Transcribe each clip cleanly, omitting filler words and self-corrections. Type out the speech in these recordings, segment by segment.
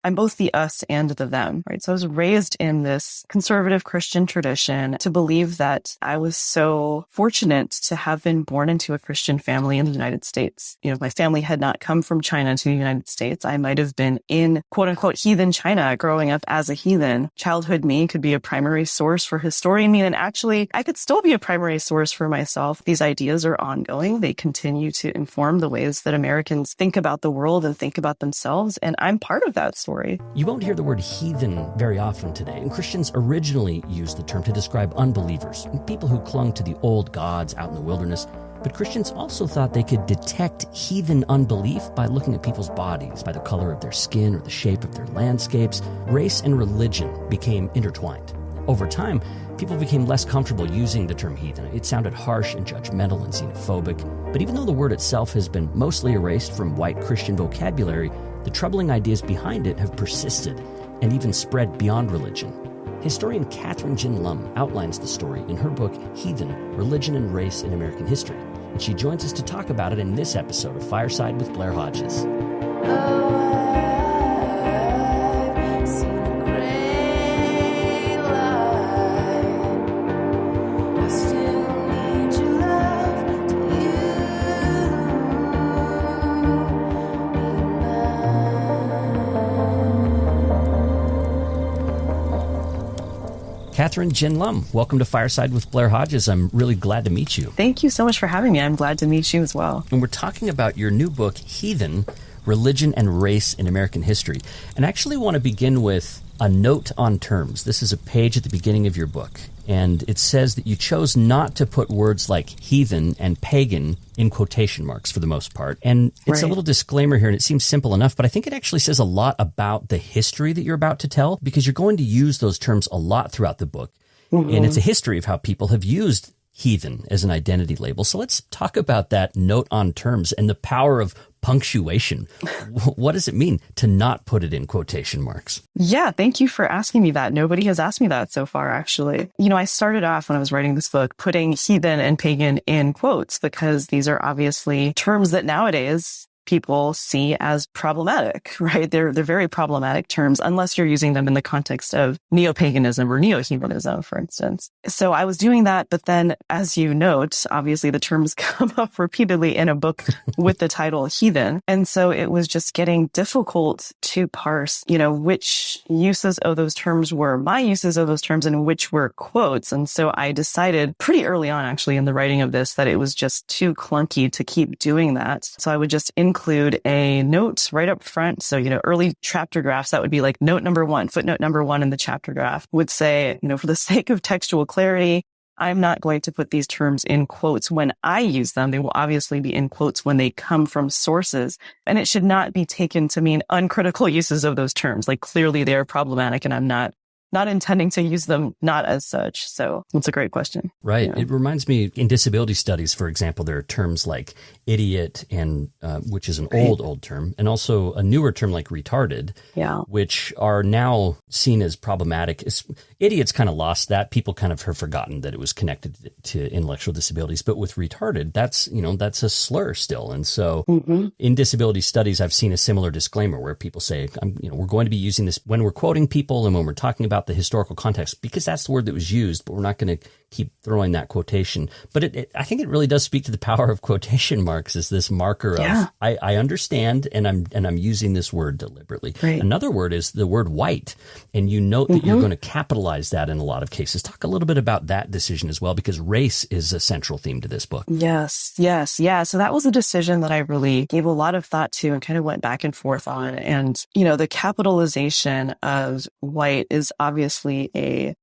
I'm both the us and the them, right? So I was raised in this conservative Christian tradition to believe that I was so fortunate to have been born into a Christian family in the United States. If my family had not come from China to the United States, I might have been in quote unquote heathen China growing up as a heathen. Childhood me could be a primary source for historian me, and actually I could still be a primary source for myself. These ideas are ongoing. They continue to inform the ways that Americans think about the world and think about themselves, and I'm part of that story. You won't hear the word heathen very often today, and Christians originally used the term to describe unbelievers, people who clung to the old gods out in the wilderness. But Christians also thought they could detect heathen unbelief by looking at people's bodies, by the color of their skin or the shape of their landscapes. Race and religion became intertwined. Over time, people became less comfortable using the term heathen. It sounded harsh and judgmental and xenophobic. But even though the word itself has been mostly erased from white Christian vocabulary, the troubling ideas behind it have persisted and even spread beyond religion. Historian Kathryn Gin Lum outlines the story in her book, Heathen, Religion and Race in American History. And she joins us to talk about it in this episode of Fireside with Blair Hodges. Kathryn Gin Lum, welcome to Fireside with Blair Hodges. I'm really glad to meet you. Thank you so much for having me. I'm glad to meet you as well. And we're talking about your new book, Heathen, Religion and Race in American History. And I actually want to begin with a note on terms. This is a page at the beginning of your book. And it says that you chose not to put words like heathen and pagan in quotation marks for the most part. And it's a little disclaimer here, and it seems simple enough, but I think it actually says a lot about the history that you're about to tell, because you're going to use those terms a lot throughout the book. Mm-hmm. And it's a history of how people have used heathen as an identity label. So let's talk about that note on terms and the power of punctuation. What does it mean to not put it in quotation marks? Yeah, thank you for asking me that. Nobody has asked me that so far, actually. I started off when I was writing this book putting heathen and pagan in quotes because these are obviously terms that nowadays people see as problematic, right? They're very problematic terms unless you're using them in the context of neo-paganism or neo-heathenism, for instance. So I was doing that, but then as you note, obviously the terms come up repeatedly in a book with the title Heathen. And so it was just getting difficult to parse, which uses of those terms were my uses of those terms and which were quotes. And so I decided pretty early on, actually, in the writing of this, that it was just too clunky to keep doing that. So I would just include a note right up front. So, early chapter drafts, that would be like note number 1, footnote number 1 in the chapter draft would say, for the sake of textual clarity, I'm not going to put these terms in quotes when I use them. They will obviously be in quotes when they come from sources, and it should not be taken to mean uncritical uses of those terms. Like clearly they are problematic and I'm not intending to use them not as such. So it's a great question. Right. Yeah. It reminds me, in disability studies, for example, there are terms like idiot, and which is an old term, and also a newer term like retarded, which are now seen as problematic. Idiots kind of lost that. People kind of have forgotten that it was connected to intellectual disabilities. But with retarded, that's a slur still. And so in disability studies, I've seen a similar disclaimer where people say, we're going to be using this when we're quoting people and when we're talking about the historical context, because that's the word that was used, but we're not going to keep throwing that quotation. But I think it really does speak to the power of quotation marks as this marker of I understand and I'm using this word deliberately. Right. Another word is the word white, and you note that you're going to capitalize that in a lot of cases. Talk a little bit about that decision as well, because race is a central theme to this book. Yes. Yeah. So that was a decision that I really gave a lot of thought to and kind of went back and forth on. And, the capitalization of white is obviously a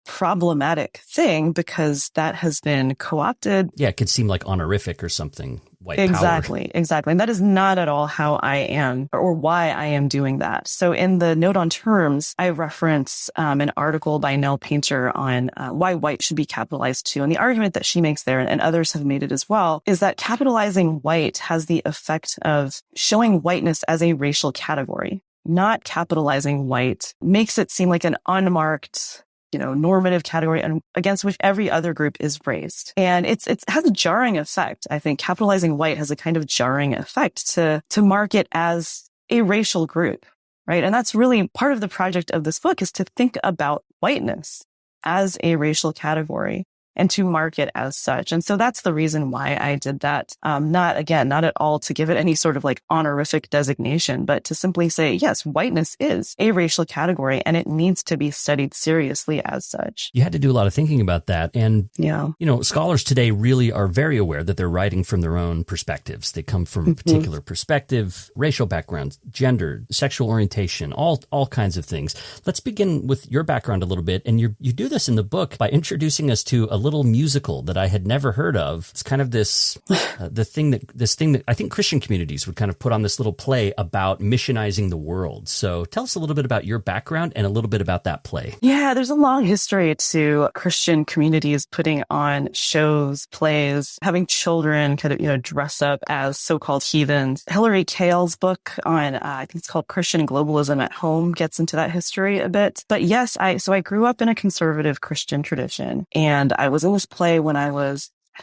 problematic thing because that has been co-opted. Yeah, it could seem like honorific or something. White Exactly. power. And that is not at all how I am or why I am doing that. So in the note on terms, I reference an article by Nell Painter on why white should be capitalized too. And the argument that she makes there, and others have made it as well, is that capitalizing white has the effect of showing whiteness as a racial category. Not capitalizing white makes it seem like an unmarked normative category against which every other group is raised. And it has a jarring effect. I think capitalizing white has a kind of jarring effect to mark it as a racial group, right? And that's really part of the project of this book, is to think about whiteness as a racial category and to mark it as such. And so that's the reason why I did that. Not at all to give it any sort of like honorific designation, but to simply say, yes, whiteness is a racial category and it needs to be studied seriously as such. You had to do a lot of thinking about that. And, scholars today really are very aware that they're writing from their own perspectives. They come from a particular perspective, racial background, gender, sexual orientation, all kinds of things. Let's begin with your background a little bit. And you do this in the book by introducing us to a little musical that I had never heard of. It's kind of this thing that I think Christian communities would kind of put on, this little play about missionizing the world. So tell us a little bit about your background and a little bit about that play. Yeah, there's a long history to Christian communities putting on shows, plays, having children kind of, dress up as so-called heathens. Hilary Cale's book on, I think it's called Christian Globalism at Home, gets into that history a bit. But yes, I grew up in a conservative Christian tradition, and I was in this play when I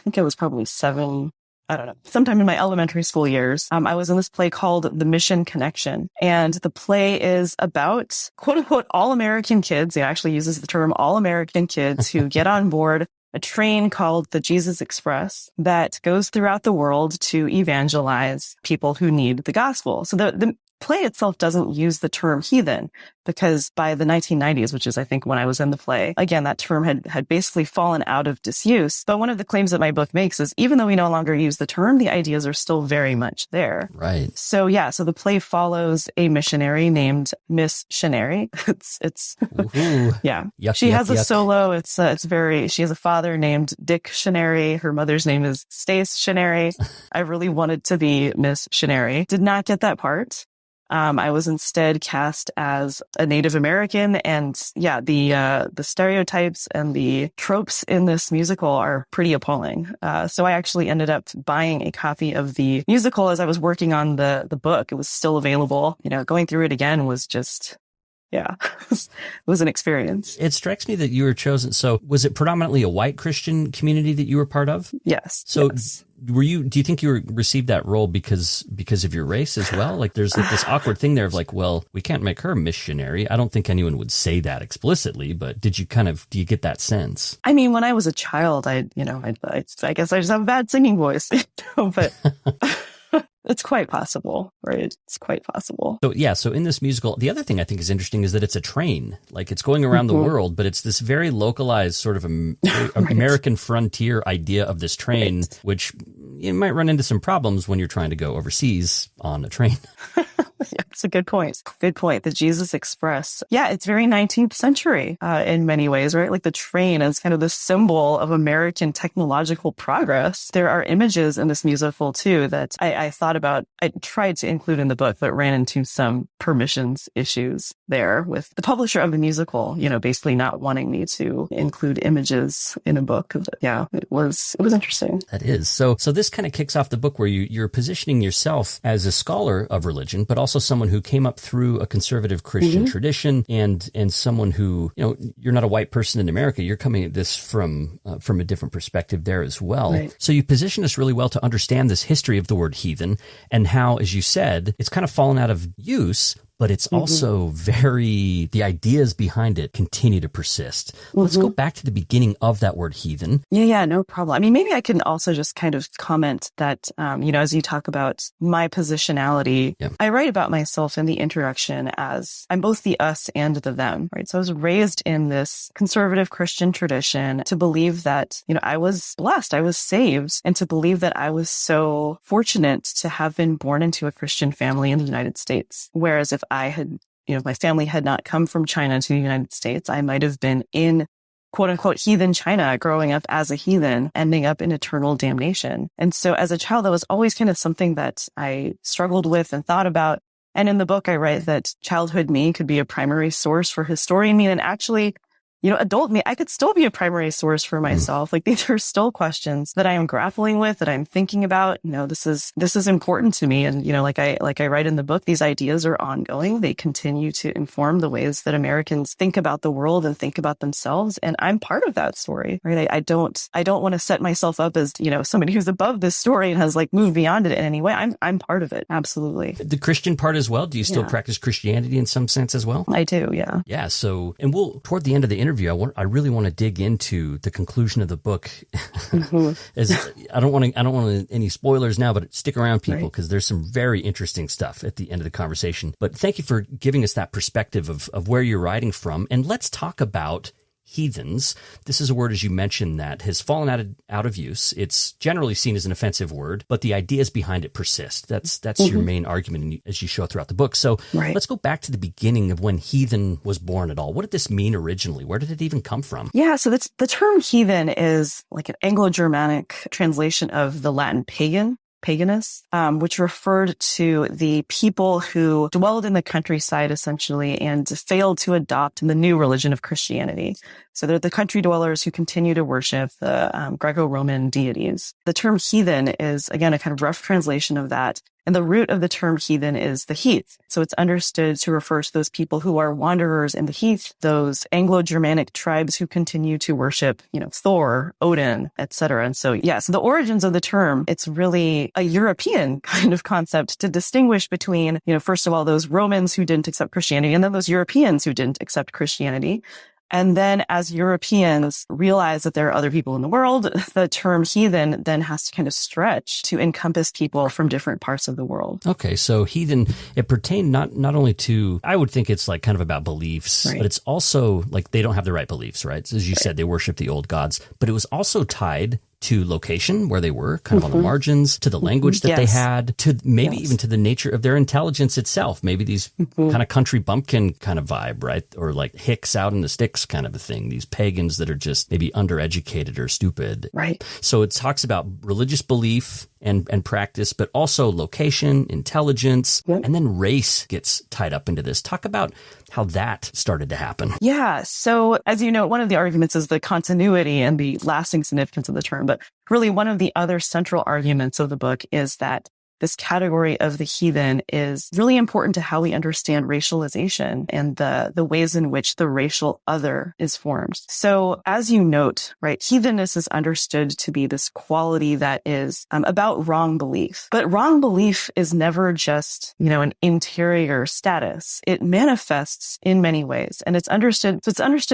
think I was probably 7, I don't know, sometime in my elementary school years. I was in this play called The Mission Connection. And the play is about, quote unquote, all American kids. It actually uses the term all American kids who get on board a train called the Jesus Express that goes throughout the world to evangelize people who need the gospel. So the play itself doesn't use the term heathen, because by the 1990s, which is, I think, when I was in the play, again, that term had basically fallen out of disuse. But one of the claims that my book makes is, even though we no longer use the term, the ideas are still very much there. Right. So so the play follows a missionary named Miss Shenary. It's yeah. Yuck, she has a yuck. solo. She has a father named Dick Shenary. Her mother's name is Stace Shenary. I really wanted to be Miss Shenary. Did not get that part. I was instead cast as a Native American, and the stereotypes and the tropes in this musical are pretty appalling. So I actually ended up buying a copy of the musical as I was working on the book. It was still available. Going through it again was just, it was an experience. It strikes me that you were chosen. So was it predominantly a white Christian community that you were part of? Yes. So yes. Do you think you received that role because of your race as well? Like there's like this awkward thing there of like, well, we can't make her a missionary. I don't think anyone would say that explicitly, but do you get that sense? I mean, when I was a child, I guess I just have a bad singing voice, but it's quite possible, right? It's quite possible. So in this musical, the other thing I think is interesting is that it's a train. Like it's going around the world, but it's this very localized sort of American frontier idea of this train, which you might run into some problems when you're trying to go overseas on a train. That's a good point. Good point. The Jesus Express. Yeah, it's very 19th century in many ways, right? Like the train is kind of the symbol of American technological progress. There are images in this musical too that I thought about. I tried to include in the book, but ran into some permissions issues there with the publisher of the musical, basically not wanting me to include images in a book. Yeah, it was interesting. That is. So this kind of kicks off the book where you're positioning yourself as a scholar of religion, but also someone who came up through a conservative Christian tradition and someone who, you're not a white person in America. You're coming at this from a different perspective there as well. Right. So you position us really well to understand this history of the word heathen and how, as you said, it's kind of fallen out of use, but it's also the ideas behind it continue to persist. Let's go back to the beginning of that word heathen. Yeah, no problem. I mean, maybe I can also just kind of comment that, as you talk about my positionality, I write about myself in the introduction as I'm both the us and the them, right? So I was raised in this conservative Christian tradition to believe that, I was blessed, I was saved, and to believe that I was so fortunate to have been born into a Christian family in the United States. Whereas if I had, if my family had not come from China to the United States, I might have been in quote unquote heathen China, growing up as a heathen, ending up in eternal damnation. And so as a child, that was always kind of something that I struggled with and thought about. And in the book, I write that childhood me could be a primary source for historian me. And actually, adult me, I could still be a primary source for myself. Like these are still questions that I am grappling with, that I'm thinking about. This is important to me. And, like I write in the book, these ideas are ongoing. They continue to inform the ways that Americans think about the world and think about themselves. And I'm part of that story, right? I don't want to set myself up as, somebody who's above this story and has like moved beyond it in any way. I'm part of it. Absolutely. The Christian part as well. Do you still practice Christianity in some sense as well? I do. Yeah. Yeah. So, and toward the end of the interview, I really want to dig into the conclusion of the book. As I don't want any spoilers now, but stick around, people, because there's some very interesting stuff at the end of the conversation. But thank you for giving us that perspective of where you're writing from. And let's talk about heathens. This is a word, as you mentioned, that has fallen out of use. It's generally seen as an offensive word, but the ideas behind it persist. That's your main argument as you show throughout the book. So let's go back to the beginning of when heathen was born at all. What did this mean originally? Where did it even come from? Yeah, so the term heathen is like an Anglo-Germanic translation of the Latin paganus, which referred to the people who dwelled in the countryside essentially and failed to adopt the new religion of Christianity. So they're the country dwellers who continue to worship the Greco-Roman deities. The term heathen is, again, a kind of rough translation of that. And the root of the term heathen is the heath. So it's understood to refer to those people who are wanderers in the heath, those Anglo-Germanic tribes who continue to worship, Thor, Odin, etc. And so, so the origins of the term, it's really a European kind of concept to distinguish between, first of all, those Romans who didn't accept Christianity and then those Europeans who didn't accept Christianity. And then as Europeans realize that there are other people in the world, the term heathen then has to kind of stretch to encompass people from different parts of the world. Okay, so heathen, it pertained not only to, I would think it's like kind of about beliefs, but it's also like they don't have the right beliefs, right? So as you said, they worship the old gods, but it was also tied to location, where they were, kind of on the margins, to the language that they had, to maybe even to the nature of their intelligence itself. Maybe these kind of country bumpkin kind of vibe, right? Or like hicks out in the sticks kind of a thing. These pagans that are just maybe undereducated or stupid. Right. So it talks about religious belief and practice, but also location, intelligence, and then race gets tied up into this. Talk about how that started to happen. Yeah. So as you know, one of the arguments is the continuity and the lasting significance of the term. But really one of the other central arguments of the book is that this category of the heathen is really important to how we understand racialization and the ways in which the racial other is formed. So as you note, right, heathenness is understood to be this quality that is about wrong belief. But wrong belief is never just, an interior status. It manifests in many ways. And it's understood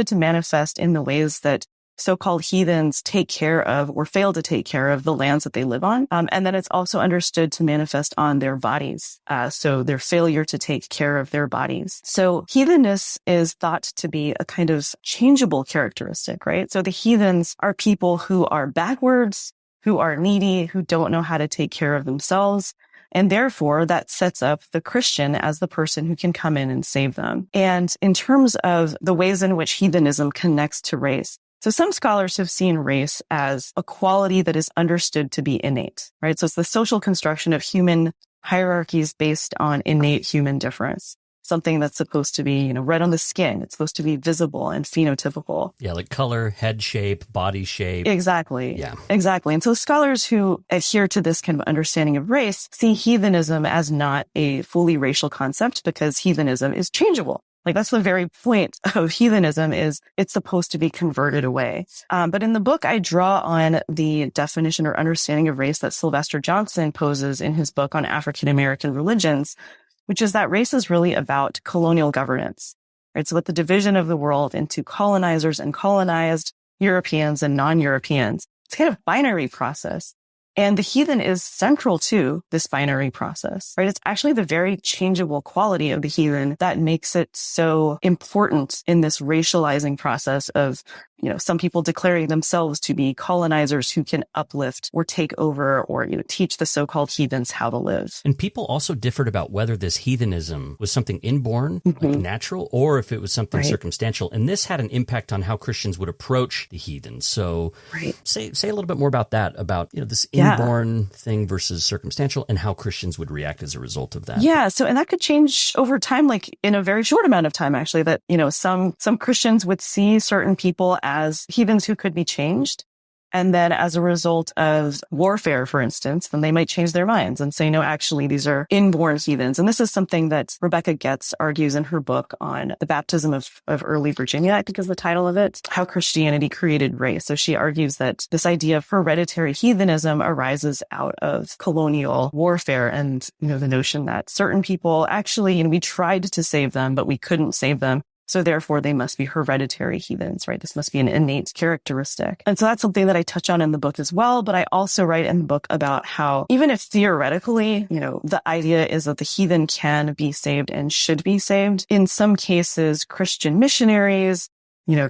to manifest in the ways that so-called heathens take care of or fail to take care of the lands that they live on. And then it's also understood to manifest on their bodies. So their failure to take care of their bodies. So heathenness is thought to be a kind of changeable characteristic, right? So the heathens are people who are backwards, who are needy, who don't know how to take care of themselves. And therefore, that sets up the Christian as the person who can come in and save them. And in terms of the ways in which heathenism connects to race, so some scholars have seen race as a quality that is understood to be innate, right? So it's the social construction of human hierarchies based on innate human difference. Something that's supposed to be, red on the skin. It's supposed to be visible and phenotypical. Yeah, like color, head shape, body shape. Exactly. Yeah. Exactly. And so scholars who adhere to this kind of understanding of race see heathenism as not a fully racial concept because heathenism is changeable. Like that's the very point of heathenism is it's supposed to be converted away. But in the book, I draw on the definition or understanding of race that Sylvester Johnson poses in his book on African American religions, which is that race is really about colonial governance, right? So with the division of the world into colonizers and colonized, Europeans and non-Europeans, it's kind of a binary process. And the heathen is central to this binary process, right? It's actually the very changeable quality of the heathen that makes it so important in this racializing process of some people declaring themselves to be colonizers who can uplift or take over or, teach the so-called heathens how to live. And people also differed about whether this heathenism was something inborn, like natural, or if it was something circumstantial. And this had an impact on how Christians would approach the heathens. So say a little bit more about that, about, this inborn thing versus circumstantial, and how Christians would react as a result of that. Yeah. So, and that could change over time, like in a very short amount of time, actually, that, some Christians would see certain people as heathens who could be changed. And then as a result of warfare, for instance, then they might change their minds and say, no, actually, these are inborn heathens. And this is something that Rebecca Getz argues in her book on the baptism of early Virginia, I think is the title of it, How Christianity Created Race. So she argues that this idea of hereditary heathenism arises out of colonial warfare and, the notion that certain people actually, we tried to save them, but we couldn't save them. So therefore, they must be hereditary heathens, right? This must be an innate characteristic. And so that's something that I touch on in the book as well. But I also write in the book about how even if theoretically, the idea is that the heathen can be saved and should be saved, in some cases, Christian missionaries,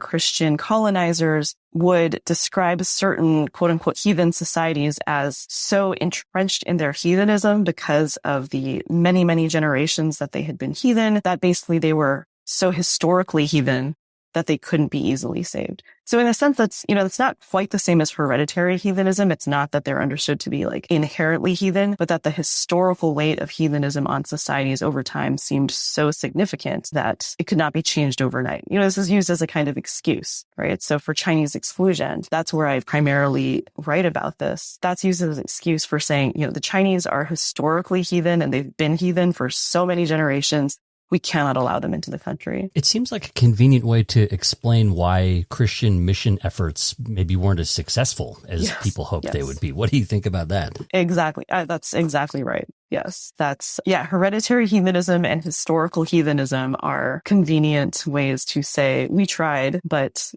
Christian colonizers would describe certain quote unquote heathen societies as so entrenched in their heathenism because of the many, many generations that they had been heathen, that basically they were so historically heathen that they couldn't be easily saved. So in a sense, that's, it's not quite the same as hereditary heathenism. It's not that they're understood to be like inherently heathen, but that the historical weight of heathenism on societies over time seemed so significant that it could not be changed overnight. This is used as a kind of excuse, right? So for Chinese exclusion, that's where I primarily write about this. That's used as an excuse for saying, the Chinese are historically heathen and they've been heathen for so many generations. We cannot allow them into the country. It seems like a convenient way to explain why Christian mission efforts maybe weren't as successful as people hoped they would be. What do you think about that? Exactly. That's exactly right. Yes, hereditary heathenism and historical heathenism are convenient ways to say we tried, but,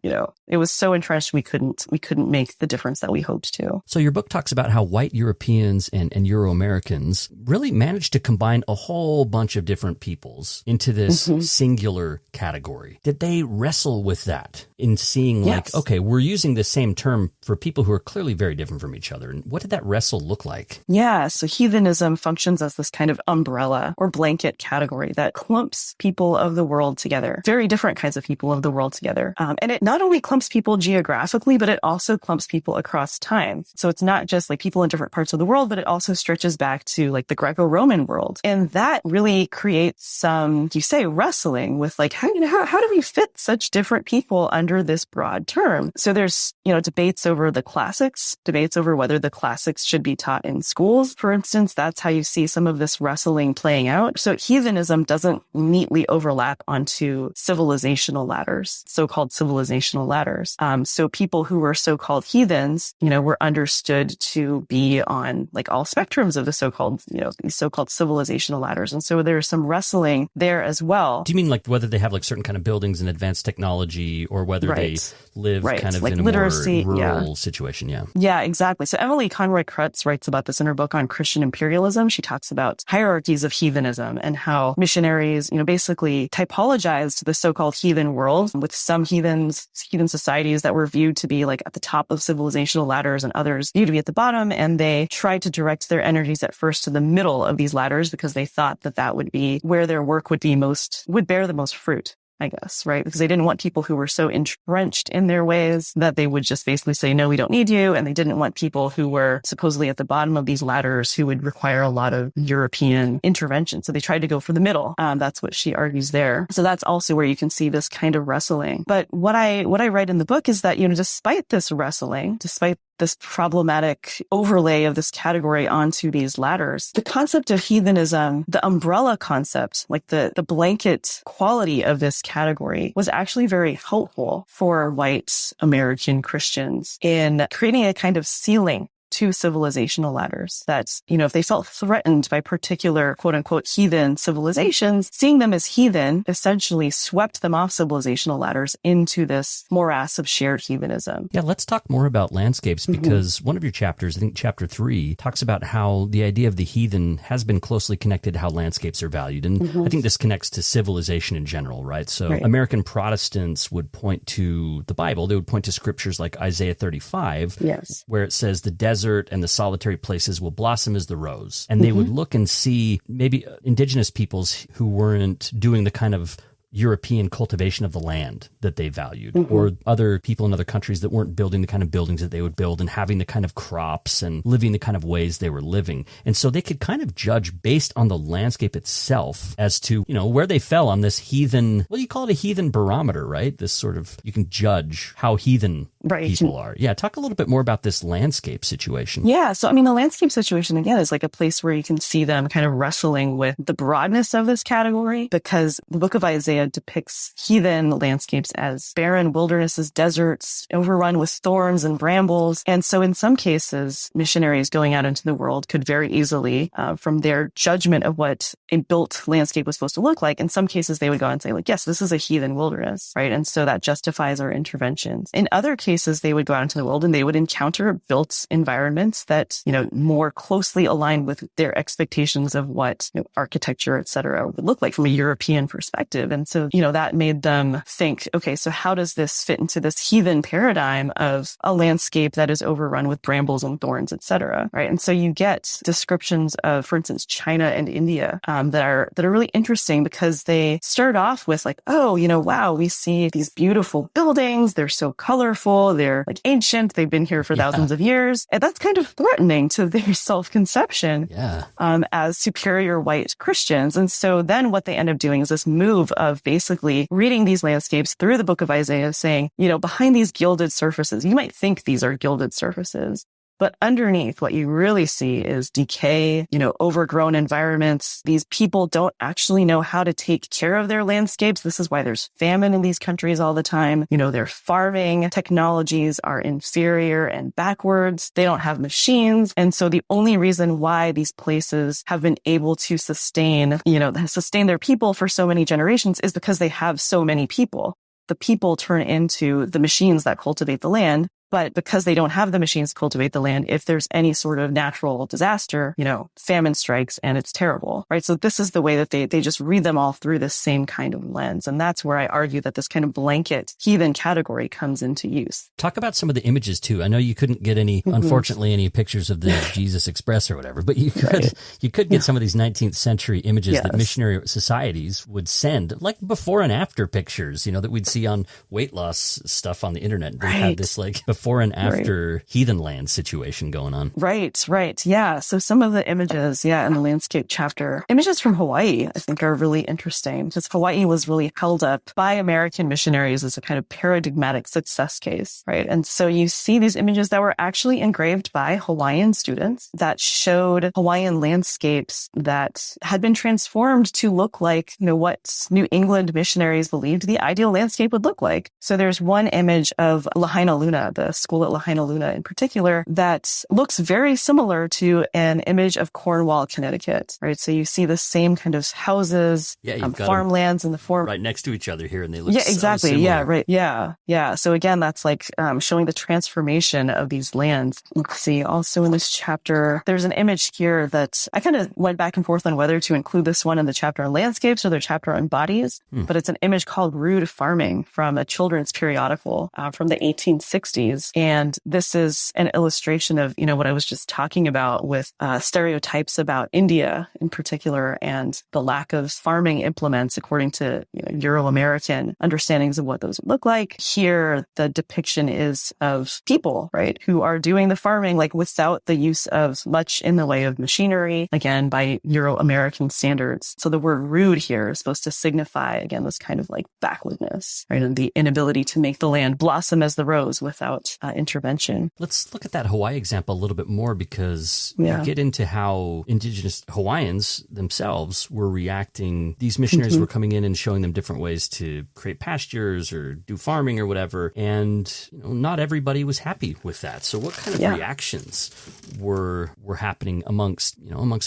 it was so entrenched we couldn't make the difference that we hoped to. So your book talks about how white Europeans and Euro-Americans really managed to combine a whole bunch of different peoples into this singular category. Did they wrestle with that in seeing okay, we're using the same term for people who are clearly very different from each other? And what did that wrestle look like? Yeah, so heathenism functions as this kind of umbrella or blanket category that clumps people of the world together, very different kinds of people of the world together. And it not only clumps people geographically, but it also clumps people across time. So it's not just like people in different parts of the world, but it also stretches back to like the Greco-Roman world. And that really creates some, wrestling with like, how do we fit such different people under this broad term? So there's, debates over the classics, debates over whether the classics should be taught in schools, for instance. That's how you see some of this wrestling playing out. So heathenism doesn't neatly overlap onto civilizational ladders, so-called civilizational ladders. So people who were so-called heathens, were understood to be on like all spectrums of the so-called, these so-called civilizational ladders. And so there's some wrestling there as well. Do you mean like whether they have like certain kind of buildings and advanced technology, or whether they live kind of like in a literacy, more rural situation? Yeah, exactly. So Emily Conroy Krutz writes about this in her book on Christian imperialism. She talks about hierarchies of heathenism and how missionaries, basically typologized the so-called heathen world with some heathen societies that were viewed to be like at the top of civilizational ladders and others viewed to be at the bottom. And they tried to direct their energies at first to the middle of these ladders because they thought that would be where their work would bear the most fruit, I guess, right? Because they didn't want people who were so entrenched in their ways that they would just basically say, no, we don't need you. And they didn't want people who were supposedly at the bottom of these ladders who would require a lot of European intervention. So they tried to go for the middle. That's what she argues there. So that's also where you can see this kind of wrestling. But what I write in the book is that, despite this wrestling, despite this problematic overlay of this category onto these ladders, the concept of heathenism, the umbrella concept, like the blanket quality of this category, was actually very helpful for white American Christians in creating a kind of ceiling to civilizational ladders. That, if they felt threatened by particular quote unquote heathen civilizations, seeing them as heathen essentially swept them off civilizational ladders into this morass of shared heathenism. Yeah, let's talk more about landscapes, because one of your chapters, I think chapter 3, talks about how the idea of the heathen has been closely connected to how landscapes are valued. And I think this connects to civilization in general, right? So American Protestants would point to the Bible. They would point to scriptures like Isaiah 35, where it says the desert and the solitary places will blossom as the rose. And they would look and see maybe indigenous peoples who weren't doing the kind of European cultivation of the land that they valued, or other people in other countries that weren't building the kind of buildings that they would build and having the kind of crops and living the kind of ways they were living. And so they could kind of judge based on the landscape itself as to, where they fell on this heathen, well, you call it a heathen barometer, right? This sort of, you can judge how heathen people are. Yeah. Talk a little bit more about this landscape situation. Yeah. So, the landscape situation, again, is like a place where you can see them kind of wrestling with the broadness of this category, because the book of Isaiah depicts heathen landscapes as barren wildernesses, deserts, overrun with thorns and brambles. And so in some cases, missionaries going out into the world could very easily, from their judgment of what a built landscape was supposed to look like, in some cases they would go out and say, like, yes, this is a heathen wilderness, right? And so that justifies our interventions. In other cases, they would go out into the world and they would encounter built environments that, more closely align with their expectations of what architecture, et cetera, would look like from a European perspective. And so, that made them think, okay, so how does this fit into this heathen paradigm of a landscape that is overrun with brambles and thorns, et cetera, right? And so you get descriptions of, for instance, China and India, that are really interesting, because they start off with like, oh, wow, we see these beautiful buildings. They're so colorful. They're like ancient. They've been here for thousands of years. And that's kind of threatening to their self-conception as superior white Christians. And so then what they end up doing is this move of basically reading these landscapes through the book of Isaiah, saying, behind these gilded surfaces, you might think these are gilded surfaces, but underneath, what you really see is decay, overgrown environments. These people don't actually know how to take care of their landscapes. This is why there's famine in these countries all the time. Their farming technologies are inferior and backwards. They don't have machines. And so the only reason why these places have been able to sustain their people for so many generations is because they have so many people. The people turn into the machines that cultivate the land. But because they don't have the machines to cultivate the land, if there's any sort of natural disaster, famine strikes and it's terrible, right? So this is the way that they just read them all through this same kind of lens. And that's where I argue that this kind of blanket heathen category comes into use. Talk about some of the images too. I know you couldn't get unfortunately, any pictures of the Jesus Express or whatever, but you could get some of these 19th century images that missionary societies would send, like before and after pictures, that we'd see on weight loss stuff on the internet. They have this like before and after heathen land situation going on. Right. Yeah. So some of the images, in the landscape chapter, images from Hawaii, I think are really interesting, because Hawaii was really held up by American missionaries as a kind of paradigmatic success case, right? And so you see these images that were actually engraved by Hawaiian students that showed Hawaiian landscapes that had been transformed to look like, what New England missionaries believed the ideal landscape would look like. So there's one image of Lahaina Luna, the school at Lahaina Luna in particular, that looks very similar to an image of Cornwall, Connecticut, right? So you see the same kind of houses, farmlands in the form right next to each other here, and they look exactly. So similar. Yeah, right. Yeah. So again, that's like showing the transformation of these lands. Let's see. Also in this chapter, there's an image here that I kind of went back and forth on whether to include this one in the chapter on landscapes or the chapter on bodies, but it's an image called Rude Farming from a children's periodical from the 1860s. And this is an illustration of, what I was just talking about with stereotypes about India in particular, and the lack of farming implements according to Euro-American understandings of what those would look like. Here, the depiction is of people, right, who are doing the farming like without the use of much in the way of machinery, again, by Euro-American standards. So the word rude here is supposed to signify, again, this kind of like backwardness, right, and the inability to make the land blossom as the rose without government intervention. Let's look at that Hawaii example a little bit more, because you get into how indigenous Hawaiians themselves were reacting. These missionaries were coming in and showing them different ways to create pastures or do farming or whatever. And not everybody was happy with that. So what kind of reactions were happening amongst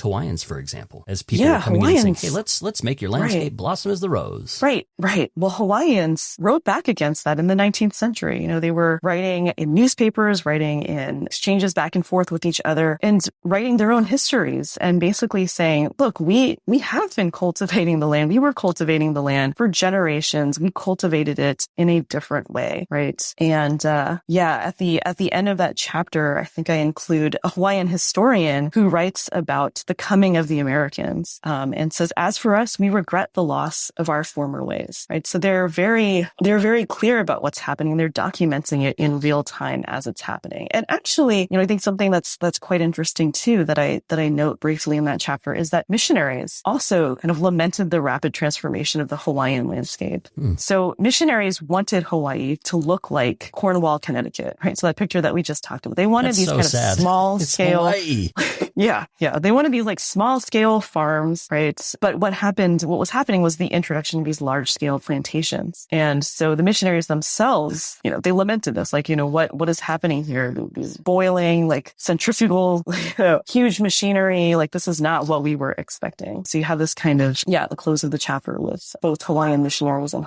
Hawaiians, for example, as people were coming in and saying, hey, let's make your landscape blossom as the rose. Right. Well, Hawaiians wrote back against that in the 19th century. They were writing in newspapers, writing in exchanges back and forth with each other, and writing their own histories and basically saying, look, we have been cultivating the land. We were cultivating the land for generations. We cultivated it in a different way, right? And at the end of that chapter, I think I include a Hawaiian historian who writes about the coming of the Americans, and says, as for us, we regret the loss of our former ways, right? So they're very clear about what's happening. They're documenting it in real time as it's happening. And actually, I think something that's quite interesting too, that I note briefly in that chapter, is that missionaries also kind of lamented the rapid transformation of the Hawaiian landscape. So missionaries wanted Hawaii to look like Cornwall, Connecticut, right? So that picture that we just talked about, they wanted these kind of small scale. Yeah. They wanted these like small scale farms, right? But what was happening was the introduction of these large scale plantations. And so the missionaries themselves, they lamented this, like, what is happening here? These boiling, like centrifugal, huge machinery, like this is not what we were expecting. So you have this kind of, the close of the chapter with both Hawaiian missionaries and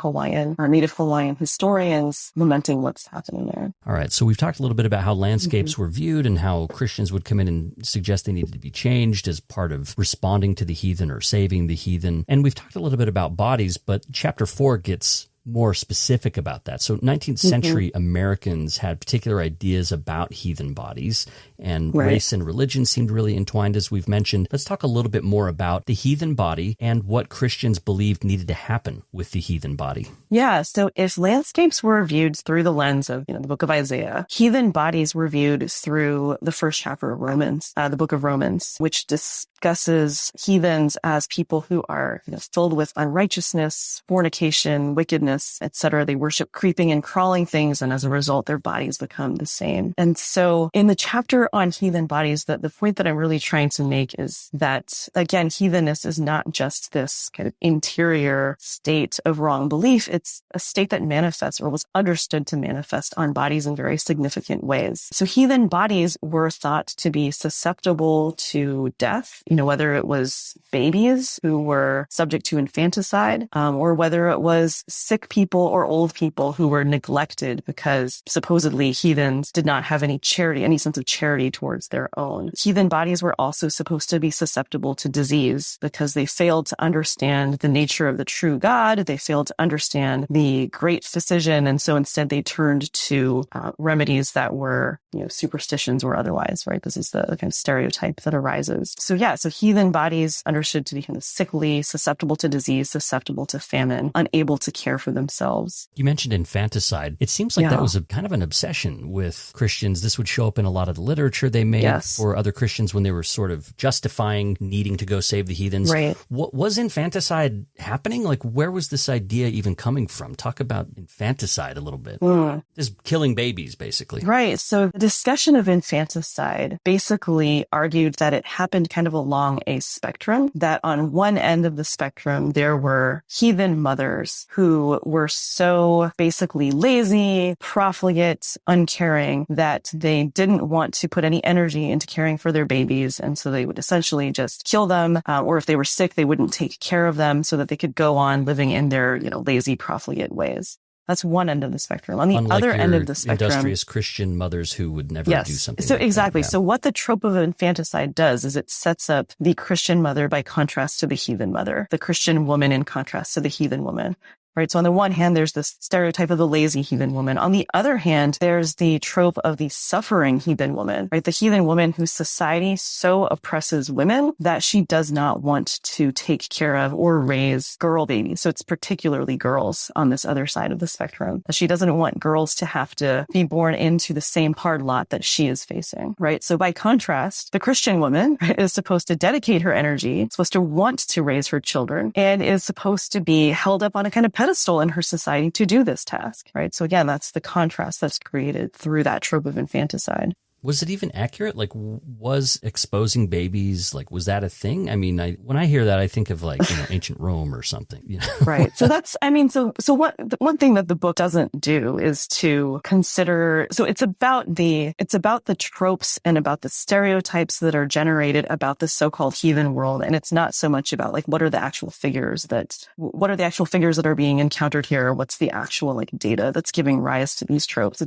Native Hawaiian historians lamenting what's happening there. All right. So we've talked a little bit about how landscapes were viewed and how Christians would come in and suggest they needed to be changed as part of responding to the heathen or saving the heathen. And we've talked a little bit about bodies, but chapter 4 gets more specific about that. So 19th century Americans had particular ideas about heathen bodies, and race and religion seemed really entwined, as we've mentioned. Let's talk a little bit more about the heathen body and what Christians believed needed to happen with the heathen body. Yeah, so if landscapes were viewed through the lens of the book of Isaiah, heathen bodies were viewed through the first chapter of Romans, the book of Romans, which discusses heathens as people who are filled with unrighteousness, fornication, wickedness, etc. They worship creeping and crawling things, and as a result, their bodies become the same. And so in the chapter on heathen bodies, the point that I'm really trying to make is that, again, heathenness is not just this kind of interior state of wrong belief. It's a state that manifests, or was understood to manifest, on bodies in very significant ways. So heathen bodies were thought to be susceptible to death, whether it was babies who were subject to infanticide, or whether it was sick people or old people who were neglected because supposedly heathens did not have any sense of charity towards their own. Heathen bodies were also supposed to be susceptible to disease because they failed to understand the nature of the true God. They failed to understand the great physician. And so instead they turned to remedies that were, superstitions or otherwise, right? This is the kind of stereotype that arises. So heathen bodies understood to be kind of sickly, susceptible to disease, susceptible to famine, unable to care for themselves. You mentioned infanticide. It seems like that was a kind of an obsession with Christians. This would show up in a lot of the literature they made for other Christians when they were sort of justifying needing to go save the heathens. Right. What was infanticide happening? Like, where was this idea even coming from? Talk about infanticide a little bit. Just killing babies, basically. Right. So the discussion of infanticide basically argued that it happened kind of along a spectrum, that on one end of the spectrum, there were heathen mothers who were so basically lazy, profligate, uncaring, that they didn't want to put any energy into caring for their babies. And so they would essentially just kill them. Or if they were sick, they wouldn't take care of them so that they could go on living in their, lazy, profligate ways. That's one end of the spectrum. On the other end of the spectrum, industrious Christian mothers who would never do something. So like exactly. that. Yeah. So what the trope of infanticide does is it sets up the Christian mother by contrast to the heathen mother, the Christian woman in contrast to the heathen woman. Right. So on the one hand, there's this stereotype of the lazy heathen woman. On the other hand, there's the trope of the suffering heathen woman, right? The heathen woman whose society so oppresses women that she does not want to take care of or raise girl babies. So it's particularly girls on this other side of the spectrum. She doesn't want girls to have to be born into the same hard lot that she is facing, right? So by contrast, the Christian woman is supposed to dedicate her energy, supposed to want to raise her children, and is supposed to be held up on a kind of pedestal in her society to do this task, right? So again, that's the contrast that's created through that trope of infanticide. Was it even accurate? Like, was exposing babies, like, was that a thing? I mean, when I hear that, I think of like, ancient Rome or something, Right. So that's, the one thing that the book doesn't do is to consider, so it's about the tropes and about the stereotypes that are generated about the so-called heathen world. And it's not so much about like, what are the actual figures that are being encountered here? What's the actual like data that's giving rise to these tropes?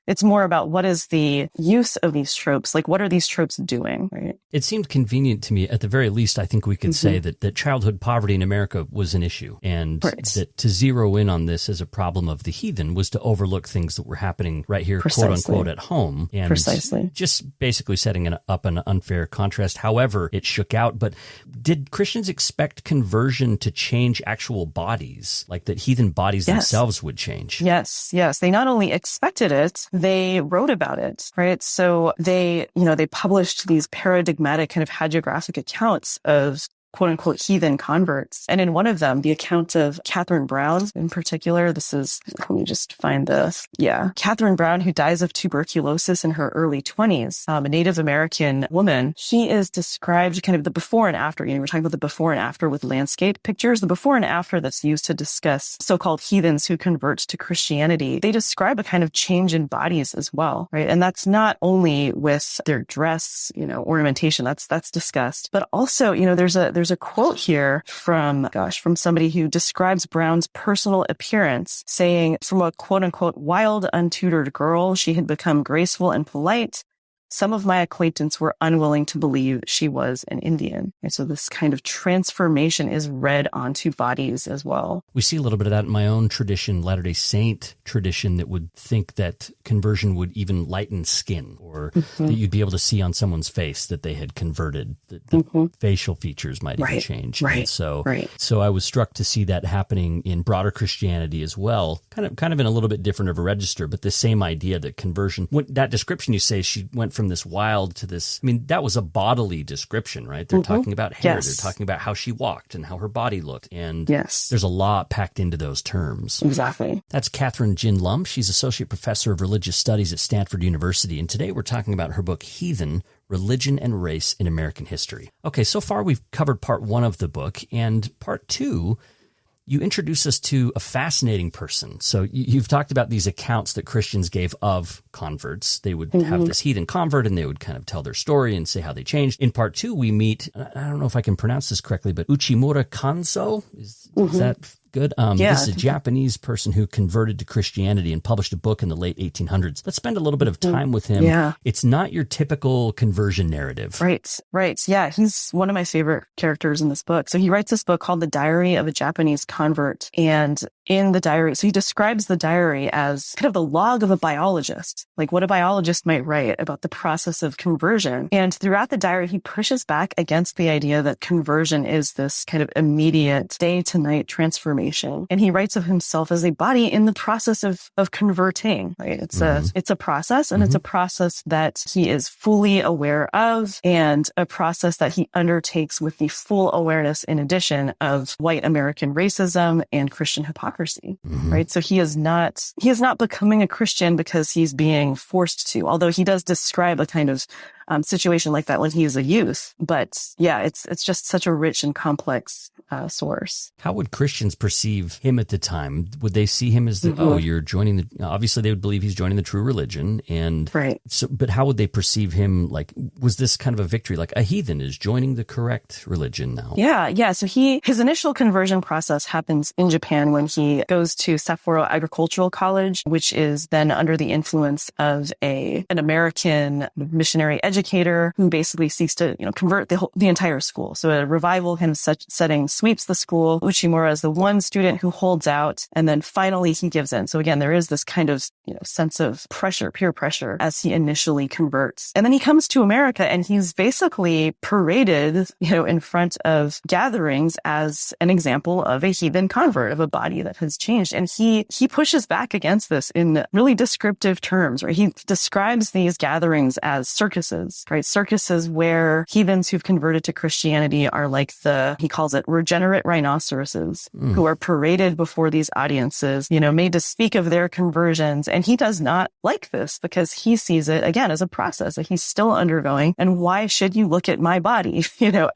It's more about what is the use of these tropes, like what are these tropes doing, right? It seemed convenient to me. At the very least, I think we could say that childhood poverty in America was an issue, and that to zero in on this as a problem of the heathen was to overlook things that were happening right here, quote unquote, at home, and just basically setting up an unfair contrast. However, it shook out. But did Christians expect conversion to change actual bodies, like that heathen bodies themselves would change? Yes. They not only expected it, they wrote about it, right? So they published these paradigmatic kind of hagiographic accounts of quote unquote heathen converts. And in one of them, the account of Kathryn Brown in particular, let me just find this. Yeah. Kathryn Brown, who dies of tuberculosis in her early 20s, a Native American woman. She is described kind of the before and after. We're talking about the before and after with landscape pictures, the before and after that's used to discuss so-called heathens who convert to Christianity. They describe a kind of change in bodies as well, right? And that's not only with their dress, ornamentation, that's discussed, but also, there's a quote here from somebody who describes Brown's personal appearance, saying, from a quote unquote wild, untutored girl, she had become graceful and polite. Some of my acquaintance were unwilling to believe she was an Indian. And so this kind of transformation is read onto bodies as well. We see a little bit of that in my own tradition, Latter-day Saint tradition, that would think that conversion would even lighten skin, or that you'd be able to see on someone's face that they had converted. The facial features might even change. Right. And so I was struck to see that happening in broader Christianity as well, kind of in a little bit different of a register, but the same idea that conversion, that description you say, she went from this wild to this, that was a bodily description, right? They're talking about hair. They're talking about how she walked and how her body looked. And there's a lot packed into those terms. Exactly. That's Kathryn Gin Lum. She's Associate Professor of Religious Studies at Stanford University. And today we're talking about her book, Heathen, Religion and Race in American History. Okay, so far we've covered part one of the book, and part two, you introduce us to a fascinating person. So you've talked about these accounts that Christians gave of converts. They would have this heathen convert, and they would kind of tell their story and say how they changed. In part two, we meet, I don't know if I can pronounce this correctly, but Uchimura Kanzo? Is that good? This is a Japanese person who converted to Christianity and published a book in the late 1800s. Let's spend a little bit of time with him. Yeah. It's not your typical conversion narrative. Right. Yeah, he's one of my favorite characters in this book. So he writes this book called The Diary of a Japanese Convert. And in the diary, so he describes the diary as kind of the log of a biologist, like what a biologist might write about the process of conversion. And throughout the diary, he pushes back against the idea that conversion is this kind of immediate day to night transformation. And he writes of himself as a body in the process of converting, right? It's a process, and it's a process that he is fully aware of, and a process that he undertakes with the full awareness, in addition, of white American racism and Christian hypocrisy, right? So he is not becoming a Christian because he's being forced to, although he does describe a kind of situation like that when he is a youth. But yeah, it's just such a rich and complex source. How would Christians perceive him at the time? Would they see him as you're joining obviously they would believe he's joining the true religion, and so, but how would they perceive him? Like, was this kind of a victory? Like, a heathen is joining the correct religion now? Yeah. So his initial conversion process happens in Japan when he goes to Sapporo Agricultural College, which is then under the influence of an American missionary educator who basically seeks to, convert the entire school. So a revival kind of setting sweeps the school. Uchimura is the one student who holds out, and then finally he gives in. So again, there is this kind of, sense of pressure, peer pressure, as he initially converts. And then he comes to America, and he's basically paraded, in front of gatherings as an example of a heathen convert, of a body that has changed. And he pushes back against this in really descriptive terms, right? He describes these gatherings as circuses, circuses, right? Circuses where heathens who've converted to Christianity are like he calls it regenerate rhinoceroses who are paraded before these audiences, made to speak of their conversions. And he does not like this because he sees it, again, as a process that he's still undergoing. And why should you look at my body,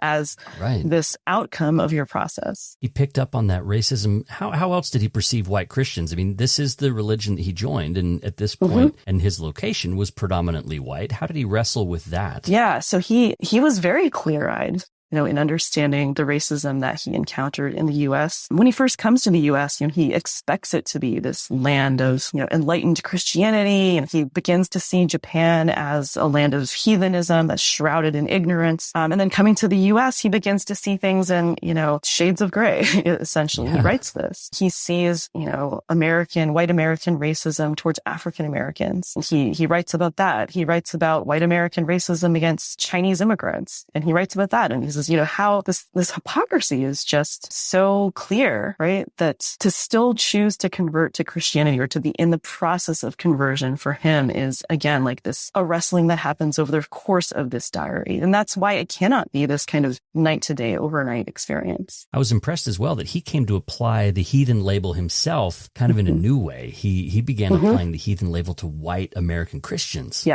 as this outcome of your process? He picked up on that racism. How else did he perceive white Christians? I mean, this is the religion that he joined. And at this point, and his location was predominantly white. How did he wrestle with that? Yeah. So he was very clear-eyed, in understanding the racism that he encountered in the U.S. When he first comes to the U.S., he expects it to be this land of, enlightened Christianity. And he begins to see Japan as a land of heathenism that's shrouded in ignorance. And then coming to the U.S., he begins to see things in, shades of gray, essentially. Yeah. He writes this. He sees, white American racism towards African Americans. And he writes about that. He writes about white American racism against Chinese immigrants. And he writes about that. And he says, how this hypocrisy is just so clear, right? That to still choose to convert to Christianity or to be in the process of conversion for him is, again, like a wrestling that happens over the course of this diary. And that's why it cannot be this kind of night to day, overnight experience. I was impressed as well that he came to apply the heathen label himself kind of in a new way. He began applying the heathen label to white American Christians.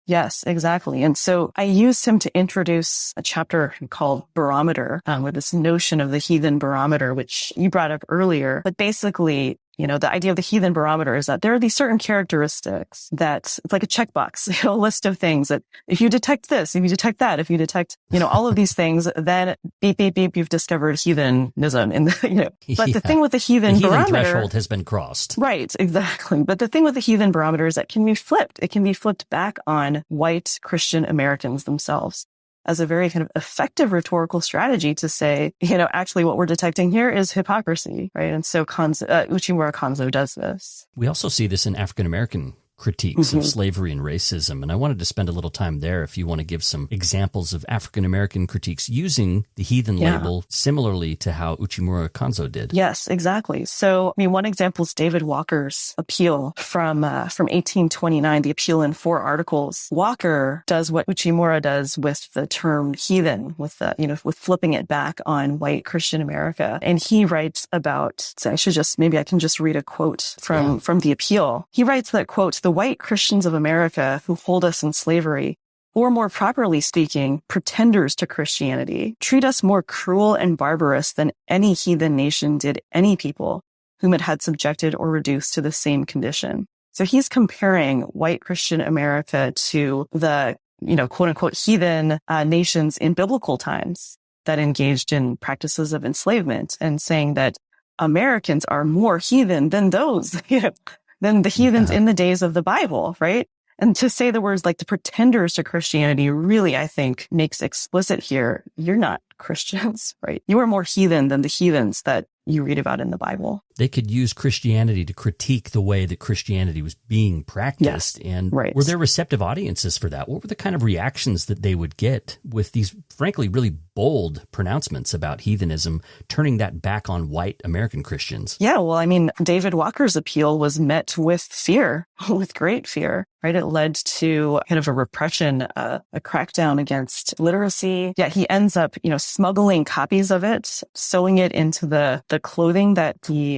Yes, exactly. And so I used him to introduce a chapter called Barometer, with this notion of the heathen barometer, which you brought up earlier. But basically, the idea of the heathen barometer is that there are these certain characteristics that it's like a checkbox, a list of things that if you detect this, if you detect that, if you detect, all of these things, then beep, beep, beep, you've discovered heathenism. But the thing with the heathen barometer threshold has been crossed. Right, exactly. But the thing with the heathen barometer is that it can be flipped. It can be flipped back on white Christian Americans themselves as a very kind of effective rhetorical strategy to say, actually what we're detecting here is hypocrisy, right? And so Uchimura Kanzo does this. We also see this in African American critiques of slavery and racism. And I wanted to spend a little time there if you want to give some examples of African-American critiques using the heathen label similarly to how Uchimura Kanzo did. Yes, exactly. So, one example is David Walker's appeal from 1829, the appeal in 4 articles. Walker does what Uchimura does with the term heathen, with with flipping it back on white Christian America. And he writes about, maybe I can just read a quote from the appeal. He writes that, quote, "The white Christians of America who hold us in slavery, or more properly speaking, pretenders to Christianity, treat us more cruel and barbarous than any heathen nation did any people whom it had subjected or reduced to the same condition." So he's comparing white Christian America to the, quote unquote, heathen nations in biblical times that engaged in practices of enslavement and saying that Americans are more heathen than those, than the heathens in the days of the Bible, right? And to say the words like the pretenders to Christianity really, I think, makes explicit here, you're not Christians, right? You are more heathen than the heathens that you read about in the Bible. They could use Christianity to critique the way that Christianity was being practiced. Yes, and right. Were there receptive audiences for that? What were the kind of reactions that they would get with these, frankly, really bold pronouncements about heathenism, turning that back on white American Christians? Yeah, well, David Walker's appeal was met with fear, with great fear, right? It led to kind of a repression, a crackdown against literacy. Yeah, he ends up, smuggling copies of it, sewing it into the clothing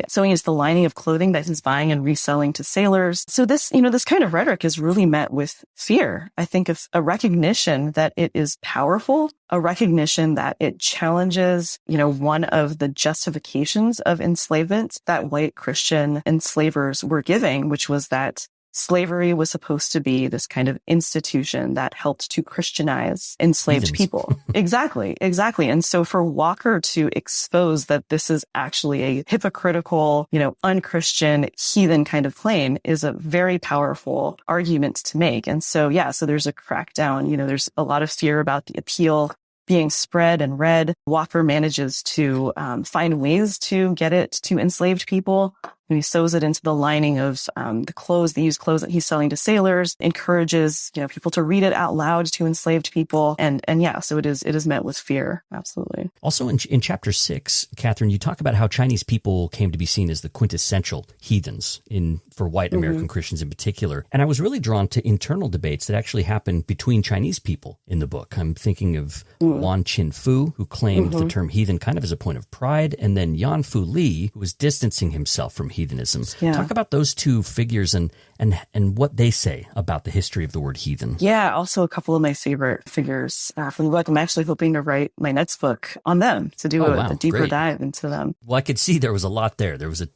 sewing into the lining of clothing that he's buying and reselling to sailors. So this, this kind of rhetoric is really met with fear. I think of a recognition that it is powerful, a recognition that it challenges, one of the justifications of enslavement that white Christian enslavers were giving, which was that slavery was supposed to be this kind of institution that helped to Christianize enslaved people. Exactly. And so for Walker to expose that this is actually a hypocritical, unchristian, heathen kind of claim is a very powerful argument to make. And so, so there's a crackdown, there's a lot of fear about the appeal being spread and read. Walker manages to find ways to get it to enslaved people. And he sews it into the lining of the clothes, the used clothes that he's selling to sailors, encourages, people to read it out loud to enslaved people. And yeah, so it is met with fear. Absolutely. Also in chapter 6, Kathryn, you talk about how Chinese people came to be seen as the quintessential heathens for white American Christians in particular. And I was really drawn to internal debates that actually happened between Chinese people in the book. I'm thinking of Wan Qinfu, who claimed the term heathen kind of as a point of pride, and then Yan Fu Li, who was distancing himself from heathenism. Yeah. Talk about those two figures and what they say about the history of the word heathen. Yeah, also a couple of my favorite figures from the book. I'm actually hoping to write my next book on them, to do a deeper dive into them. Well, I could see there was a lot there. There's a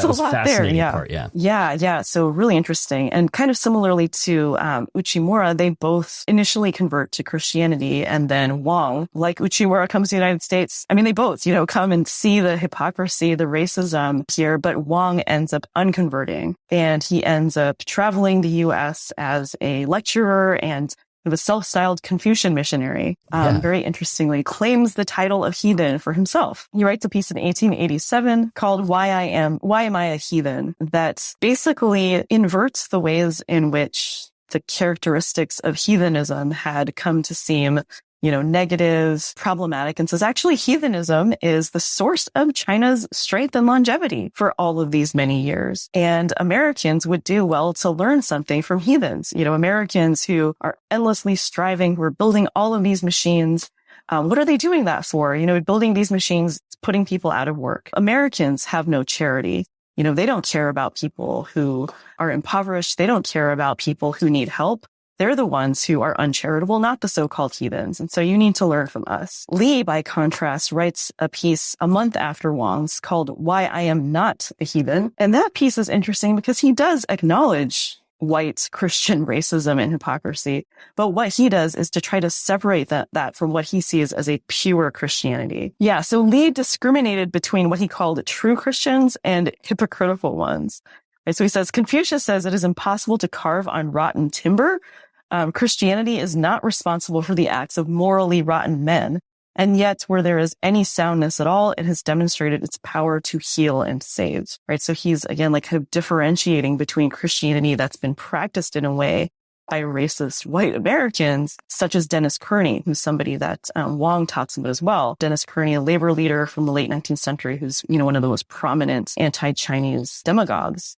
lot fascinating there. Part, yeah. Yeah. So really interesting. And kind of similarly to Uchimura, they both initially convert to Christianity, and then Wang, like Uchimura, comes to the United States. I mean, they both, come and see the hypocrisy, the racism here, but Wang ends up unconverting, and he ends up traveling the U.S. as a lecturer and the self-styled Confucian missionary. Very interestingly, claims the title of heathen for himself. He writes a piece in 1887 called Why Am I a Heathen? That basically inverts the ways in which the characteristics of heathenism had come to seem negative, problematic, and says actually heathenism is the source of China's strength and longevity for all of these many years. And Americans would do well to learn something from heathens. Americans who are endlessly striving, who are building all of these machines. What are they doing that for? Building these machines, putting people out of work. Americans have no charity. They don't care about people who are impoverished. They don't care about people who need help. They're the ones who are uncharitable, not the so-called heathens. And so you need to learn from us. Li, by contrast, writes a piece a month after Wang's called Why I Am Not a Heathen. And that piece is interesting because he does acknowledge white Christian racism and hypocrisy. But what he does is to try to separate that from what he sees as a pure Christianity. Yeah, so Li discriminated between what he called true Christians and hypocritical ones. Right, so he says, Confucius says it is impossible to carve on rotten timber. Christianity is not responsible for the acts of morally rotten men. And yet, where there is any soundness at all, it has demonstrated its power to heal and save. Right. So he's, again, kind of differentiating between Christianity that's been practiced in a way by racist white Americans, such as Dennis Kearney, who's somebody that Wang talks about as well. Dennis Kearney, a labor leader from the late 19th century, who's, one of the most prominent anti-Chinese demagogues.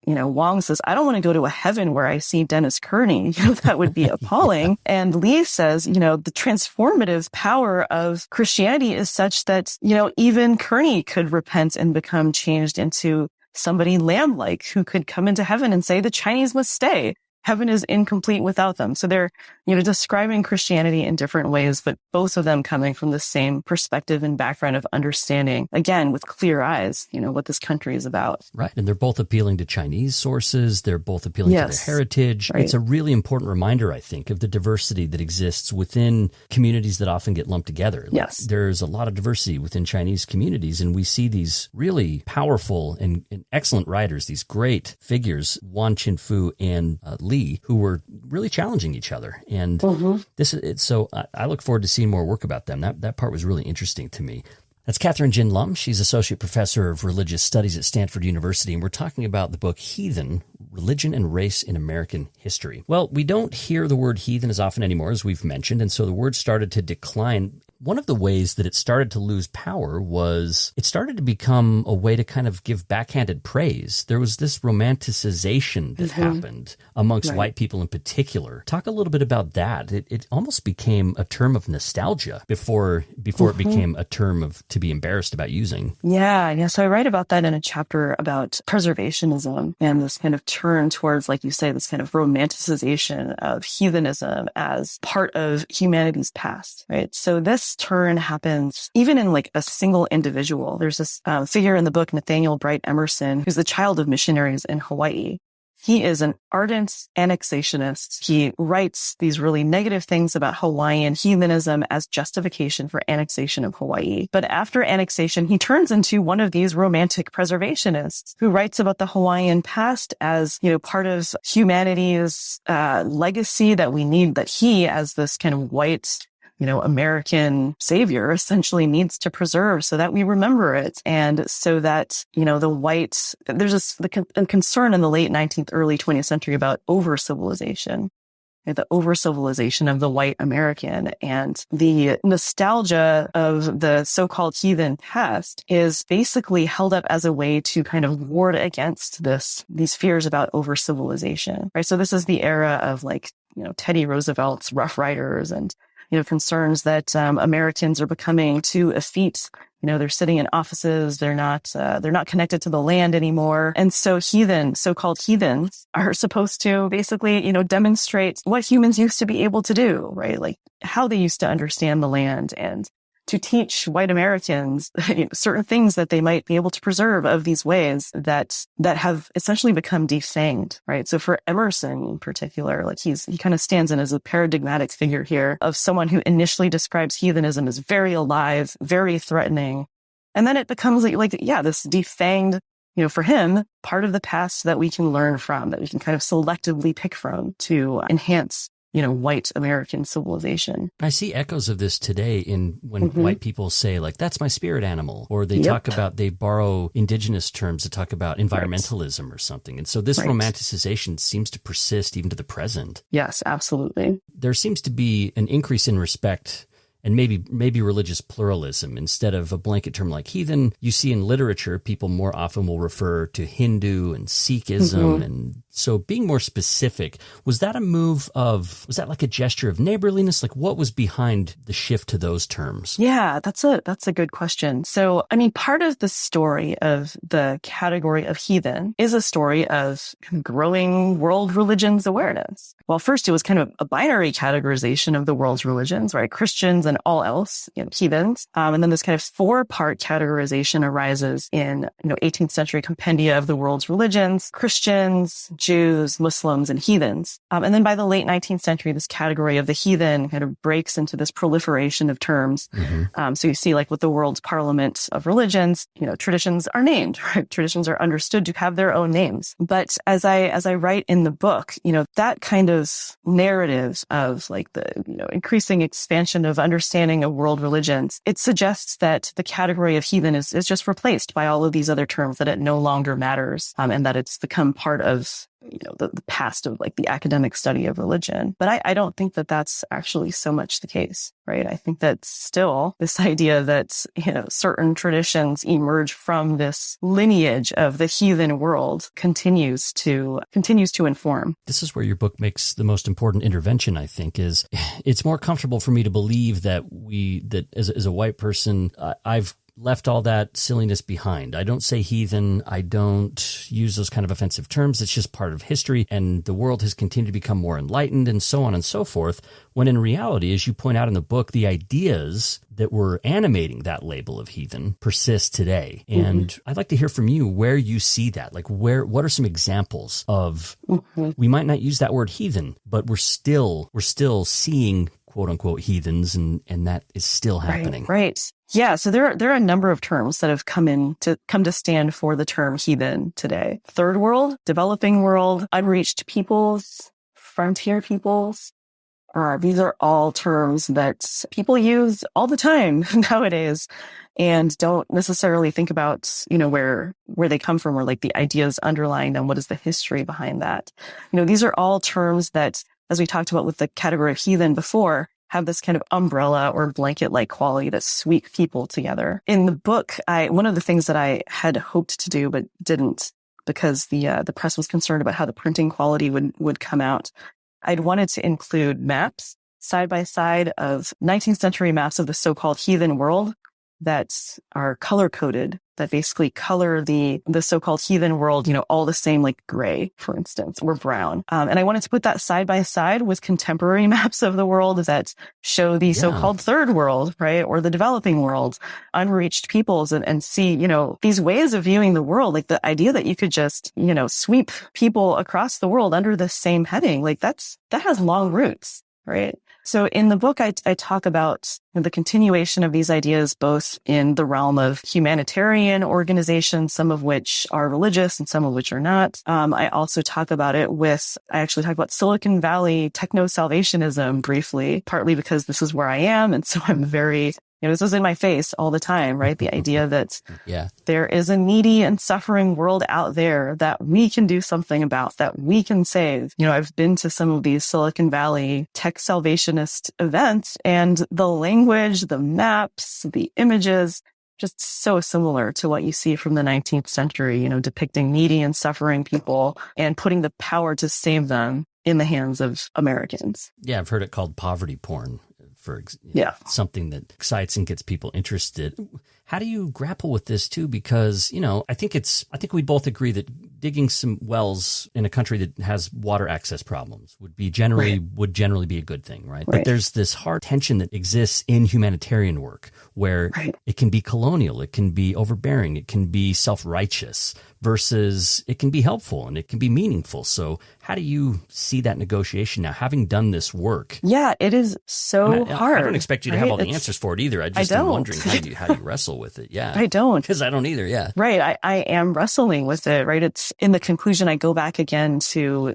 Wang says, I don't want to go to a heaven where I see Dennis Kearney. That would be appalling. And Li says, the transformative power of Christianity is such that, even Kearney could repent and become changed into somebody lamb-like who could come into heaven and say the Chinese must stay. Heaven is incomplete without them. So they're, describing Christianity in different ways, but both of them coming from the same perspective and background of understanding, again, with clear eyes, what this country is about. Right. And they're both appealing to Chinese sources. They're both appealing to their heritage. Right. It's a really important reminder, I think, of the diversity that exists within communities that often get lumped together. Yes. There's a lot of diversity within Chinese communities, and we see these really powerful and excellent writers, these great figures, Wan Qinfu and Li, who were really challenging each other. And so I look forward to seeing more work about them. That part was really interesting to me. That's Kathryn Gin Lum. She's Associate Professor of Religious Studies at Stanford University, and we're talking about the book Heathen, Religion and Race in American History. Well, we don't hear the word heathen as often anymore, as we've mentioned, and so the word started to decline. One of the ways that it started to lose power was it started to become a way to kind of give backhanded praise. There was this romanticization that happened amongst white people in particular. Talk a little bit about that. It almost became a term of nostalgia before it became a term to be embarrassed about using. Yeah. So I write about that in a chapter about preservationism and this kind of turn towards, like you say, this kind of romanticization of heathenism as part of humanity's past, right? So this turn happens even in a single individual. There's this figure in the book, Nathaniel Bright Emerson, who's the child of missionaries in Hawaii. He is an ardent annexationist. He writes these really negative things about Hawaiian heathenism as justification for annexation of Hawaii. But after annexation, he turns into one of these romantic preservationists who writes about the Hawaiian past as, part of humanity's legacy that we need, that he, as this kind of white American savior essentially needs to preserve so that we remember it. And so that, there's a concern in the late 19th, early 20th century about over-civilization. The over-civilization of the white American, and the nostalgia of the so-called heathen past is basically held up as a way to kind of ward against these fears about over-civilization, right? So this is the era of Teddy Roosevelt's Rough Riders and, concerns that Americans are becoming too effete. They're sitting in offices. They're not connected to the land anymore. And so so-called heathens are supposed to basically, demonstrate what humans used to be able to do, right? Like how they used to understand the land, and to teach white Americans certain things that they might be able to preserve of these ways that have essentially become defanged, right? So for Emerson in particular, he kind of stands in as a paradigmatic figure here of someone who initially describes heathenism as very alive, very threatening. And then it becomes this defanged, for him, part of the past that we can learn from, that we can kind of selectively pick from to enhance white American civilization. I see echoes of this today when white people say, that's my spirit animal, or they they borrow indigenous terms to talk about environmentalism or something. And so this romanticization seems to persist even to the present. Yes, absolutely. There seems to be an increase in respect and maybe religious pluralism. Instead of a blanket term like heathen, you see in literature, people more often will refer to Hindu and Sikhism. And so being more specific, was that like a gesture of neighborliness? Like what was behind the shift to those terms? Yeah, that's a good question. So, part of the story of the category of heathen is a story of growing world religions awareness. Well, first it was kind of a binary categorization of the world's religions, right? Christians and all else, heathens. And then this kind of 4-part categorization arises in, 18th century compendia of the world's religions: Christians, Jews, Muslims, and heathens. And then by the late 19th century, this category of the heathen kind of breaks into this proliferation of terms. So you see, with the world's parliament of religions, traditions are named, right? Traditions are understood to have their own names. But as I write in the book, that kind of narrative of the, increasing expansion of understanding of world religions, it suggests that the category of heathen is just replaced by all of these other terms, that it no longer matters, and that it's become part of the past of the academic study of religion. But I don't think that that's actually so much the case, right? I think that still this idea that, certain traditions emerge from this lineage of the heathen world continues to inform. This is where your book makes the most important intervention, I think, is it's more comfortable for me to believe that as a white person, I've left all that silliness behind. I don't say heathen. I don't use those kind of offensive terms. It's just part of history, and the world has continued to become more enlightened and so on and so forth, when in reality, as you point out in the book, the ideas that were animating that label of heathen persist today. And I'd like to hear from you where you see that. What are some examples of, we might not use that word heathen, but we're still seeing quote unquote heathens, and that is still happening. Right. Yeah. So there are a number of terms that have come to stand for the term heathen today. Third world, developing world, unreached peoples, frontier peoples. These are all terms that people use all the time nowadays, and don't necessarily think about, where they come from, or the ideas underlying them. What is the history behind that? These are all terms that, as we talked about with the category of heathen before, have this kind of umbrella or blanket-like quality that sweep people together. In the book, one of the things that I had hoped to do but didn't, because the press was concerned about how the printing quality would come out, I'd wanted to include maps side by side of 19th century maps of the so-called heathen world that are color-coded, that basically color the so-called heathen world, all the same, gray, for instance, or brown. And I wanted to put that side by side with contemporary maps of the world that show the so-called third world, right? Or the developing world, unreached peoples, and see, these ways of viewing the world, the idea that you could just, sweep people across the world under the same heading, that has long roots. right? So in the book, I talk about the continuation of these ideas, both in the realm of humanitarian organizations, some of which are religious and some of which are not. I also talk about it I actually talk about Silicon Valley techno-salvationism briefly, partly because this is where I am. And so I'm very, this is in my face all the time, right? The idea that there is a needy and suffering world out there that we can do something about, that we can save. I've been to some of these Silicon Valley tech salvationist events, and the language, the maps, the images, just so similar to what you see from the 19th century, depicting needy and suffering people and putting the power to save them in the hands of Americans. Yeah, I've heard it called poverty porn. Something that excites and gets people interested. How do you grapple with this too? Because, I think we both agree that digging some wells in a country that has water access problems would generally be a good thing, right? But there's this hard tension that exists in humanitarian work where it can be colonial, it can be overbearing, it can be self-righteous versus it can be helpful and it can be meaningful. So how do you see that negotiation now, having done this work? Yeah, it is so hard. I don't expect you to have all the answers for it either. I just am wondering how do you wrestle with it? Yeah. I don't. Because I don't either, yeah. Right. I am wrestling with it, right? It's in the conclusion, I go back again to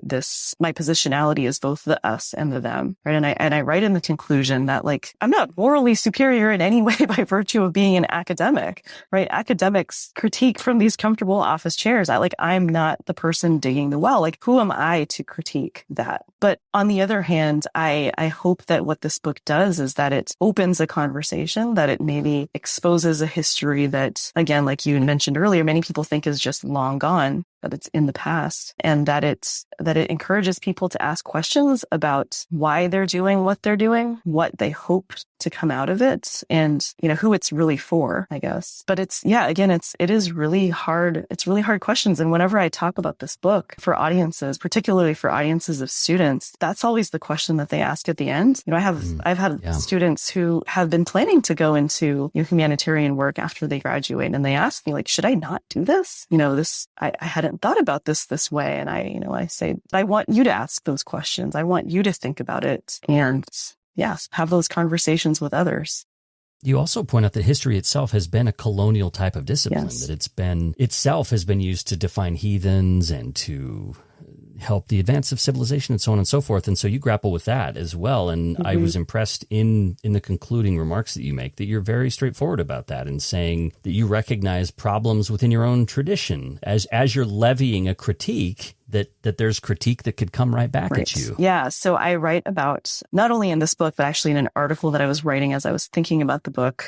my positionality is both the us and the them, right? And I write in the conclusion that I'm not morally superior in any way by virtue of being an academic, right? Academics critique from these comfortable office chairs. I'm not the person digging the well. Who am I to critique that? But on the other hand, I hope that what this book does is that it opens a conversation, that it maybe exposes a history that, again, like you mentioned earlier, many people think is just long gone, that it's in the past, and that it encourages people to ask questions about why they're doing what they're doing, what they hope to come out of it, and who it's really for, I guess. But it is really hard. It's really hard questions. And whenever I talk about this book for audiences, particularly for audiences of students, that's always the question that they ask at the end. I've had students who have been planning to go into humanitarian work after they graduate, and they ask me should I not do this? I hadn't thought about this way. And I say, I want you to ask those questions. I want you to think about it and have those conversations with others. You also point out that history itself has been a colonial type of discipline, that itself has been used to define heathens and to help the advance of civilization and so on and so forth. And so you grapple with that as well. And I was impressed in the concluding remarks that you make that you're very straightforward about that and saying that you recognize problems within your own tradition as you're levying a critique, that there's critique that could come right back at you. Yeah. So I write about, not only in this book, but actually in an article that I was writing as I was thinking about the book,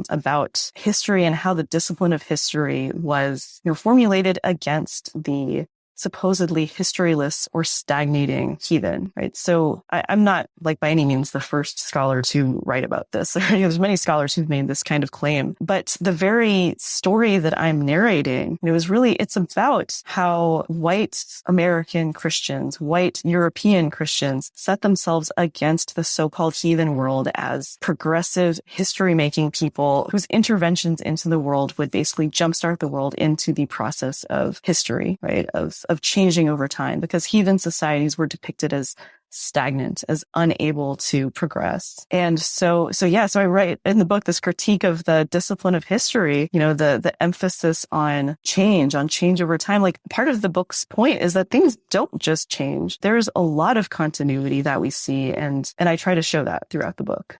about history and how the discipline of history was formulated against the supposedly historyless or stagnating heathen, right? So I'm not by any means the first scholar to write about this. There's many scholars who've made this kind of claim, but the very story that I'm narrating, it's about how white American Christians, white European Christians set themselves against the so-called heathen world as progressive history-making people whose interventions into the world would basically jumpstart the world into the process of history, right? Of changing over time, because heathen societies were depicted as stagnant, as unable to progress. And so I write in the book this critique of the discipline of history, the emphasis on change over time. Part of the book's point is that things don't just change. There's a lot of continuity that we see, and I try to show that throughout the book.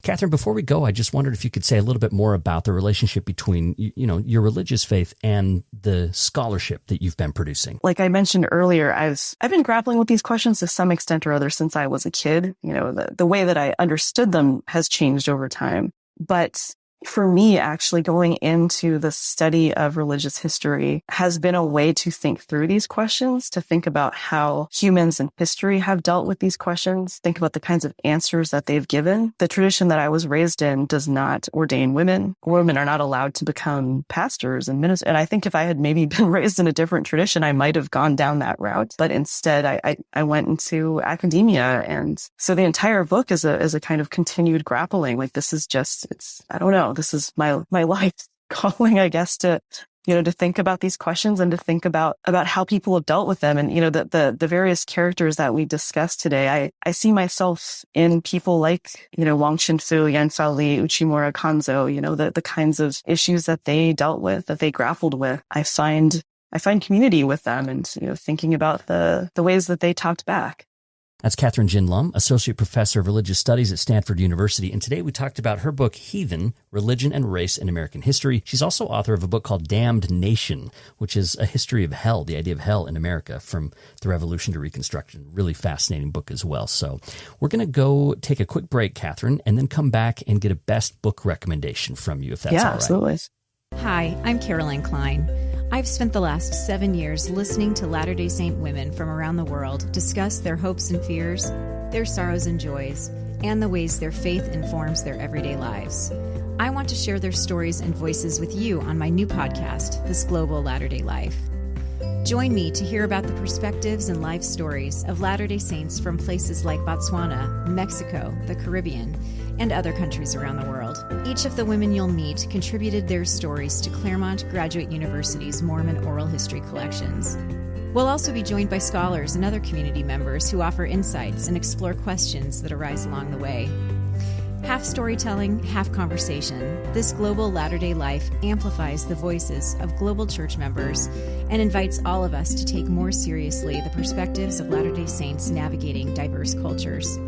Kathryn, before we go, I just wondered if you could say a little bit more about the relationship between, your religious faith and the scholarship that you've been producing. Like I mentioned earlier, I've been grappling with these questions to some extent or other since I was a kid. The way that I understood them has changed over time. But for me, actually going into the study of religious history has been a way to think through these questions, to think about how humans in history have dealt with these questions, think about the kinds of answers that they've given. The tradition that I was raised in does not ordain women. Women are not allowed to become pastors and ministers. And I think if I had maybe been raised in a different tradition, I might have gone down that route. But instead, I went into academia. And so the entire book is a kind of continued grappling. This is I don't know. This is my life calling, I guess, to to think about these questions and to think about how people have dealt with them. And, the various characters that we discussed today, I see myself in people like, Wang Qinfu, Yan Shaoli, Uchimura Kanzo, the kinds of issues that they dealt with, that they grappled with. I find community with them and, thinking about the ways that they talked back. That's Kathryn Gin Lum, Associate Professor of Religious Studies at Stanford University. And today we talked about her book, Heathen, Religion and Race in American History. She's also author of a book called Damned Nation, which is a history of hell, the idea of hell in America from the Revolution to Reconstruction. Really fascinating book as well. So we're going to go take a quick break, Kathryn, and then come back and get a best book recommendation from you, if that's all right. Yeah, absolutely. Hi, I'm Caroline Klein. I've spent the last 7 years listening to Latter-day Saint women from around the world discuss their hopes and fears, their sorrows and joys, and the ways their faith informs their everyday lives. I want to share their stories and voices with you on my new podcast, This Global Latter-day Life. Join me to hear about the perspectives and life stories of Latter-day Saints from places like Botswana, Mexico, the Caribbean, and other countries around the world. Each of the women you'll meet contributed their stories to Claremont Graduate University's Mormon Oral History collections. We'll also be joined by scholars and other community members who offer insights and explore questions that arise along the way. Half storytelling, half conversation, This Global Latter-day Life amplifies the voices of global church members and invites all of us to take more seriously the perspectives of Latter-day Saints navigating diverse cultures.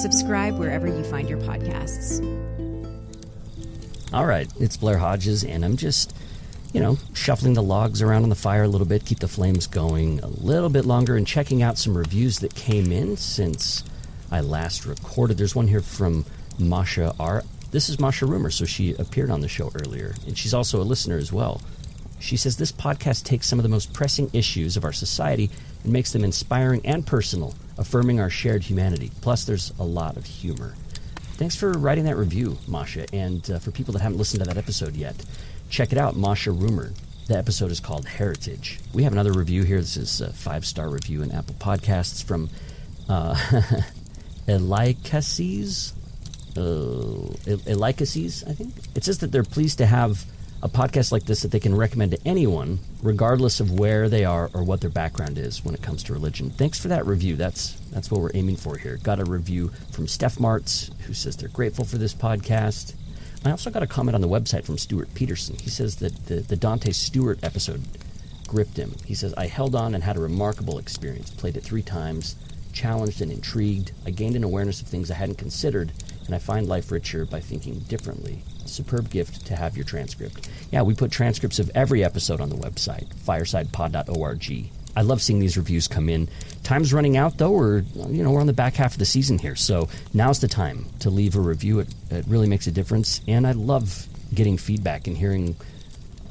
Subscribe wherever you find your podcasts. All right, it's Blair Hodges, and I'm just, shuffling the logs around on the fire a little bit, keep the flames going a little bit longer, and checking out some reviews that came in since I last recorded. There's one here from Masha R. This is Masha Rumor, so she appeared on the show earlier, and she's also a listener as well. She says, this podcast takes some of the most pressing issues of our society and makes them inspiring and personal, affirming our shared humanity. Plus, there's a lot of humor. Thanks for writing that review, Masha, and for people that haven't listened to that episode yet, check it out, Masha Rumor. The episode is called Heritage. We have another review here. This is a 5-star review in Apple Podcasts from Elicases, I think. It says that they're pleased to have a podcast like this that they can recommend to anyone, regardless of where they are or what their background is when it comes to religion. Thanks for that review. That's what we're aiming for here. Got a review from Steph Martz, who says they're grateful for this podcast. I also got a comment on the website from Stuart Peterson. He says that the Dante Stewart episode gripped him. He says, I held on and had a remarkable experience. Played it 3 times, challenged and intrigued. I gained an awareness of things I hadn't considered, and I find life richer by thinking differently. A superb gift to have your transcript. Yeah, we put transcripts of every episode on the website, firesidepod.org. I love seeing these reviews come in. Time's running out, though. We're on the back half of the season here, so now's the time to leave a review. It really makes a difference, and I love getting feedback and hearing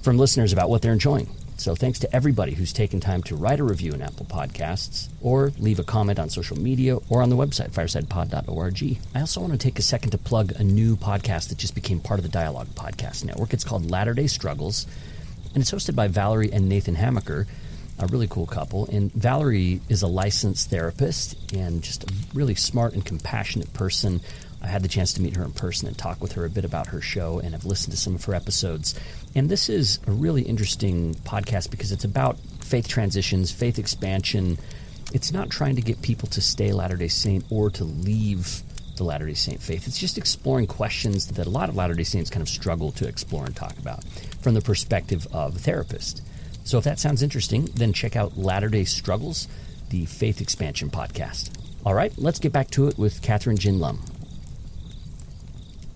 from listeners about what they're enjoying. So thanks to everybody who's taken time to write a review in Apple Podcasts or leave a comment on social media or on the website, firesidepod.org. I also want to take a second to plug a new podcast that just became part of the Dialogue Podcast Network. It's called Latter-day Struggles, and it's hosted by Valerie and Nathan Hamaker, a really cool couple. And Valerie is a licensed therapist and just a really smart and compassionate person. I had the chance to meet her in person and talk with her a bit about her show, and I've listened to some of her episodes. And this is a really interesting podcast because it's about faith transitions, faith expansion. It's not trying to get people to stay Latter-day Saint or to leave the Latter-day Saint faith. It's just exploring questions that a lot of Latter-day Saints kind of struggle to explore and talk about from the perspective of a therapist. So if that sounds interesting, then check out Latter-day Struggles, the Faith Expansion podcast. All right, let's get back to it with Kathryn Gin Lum.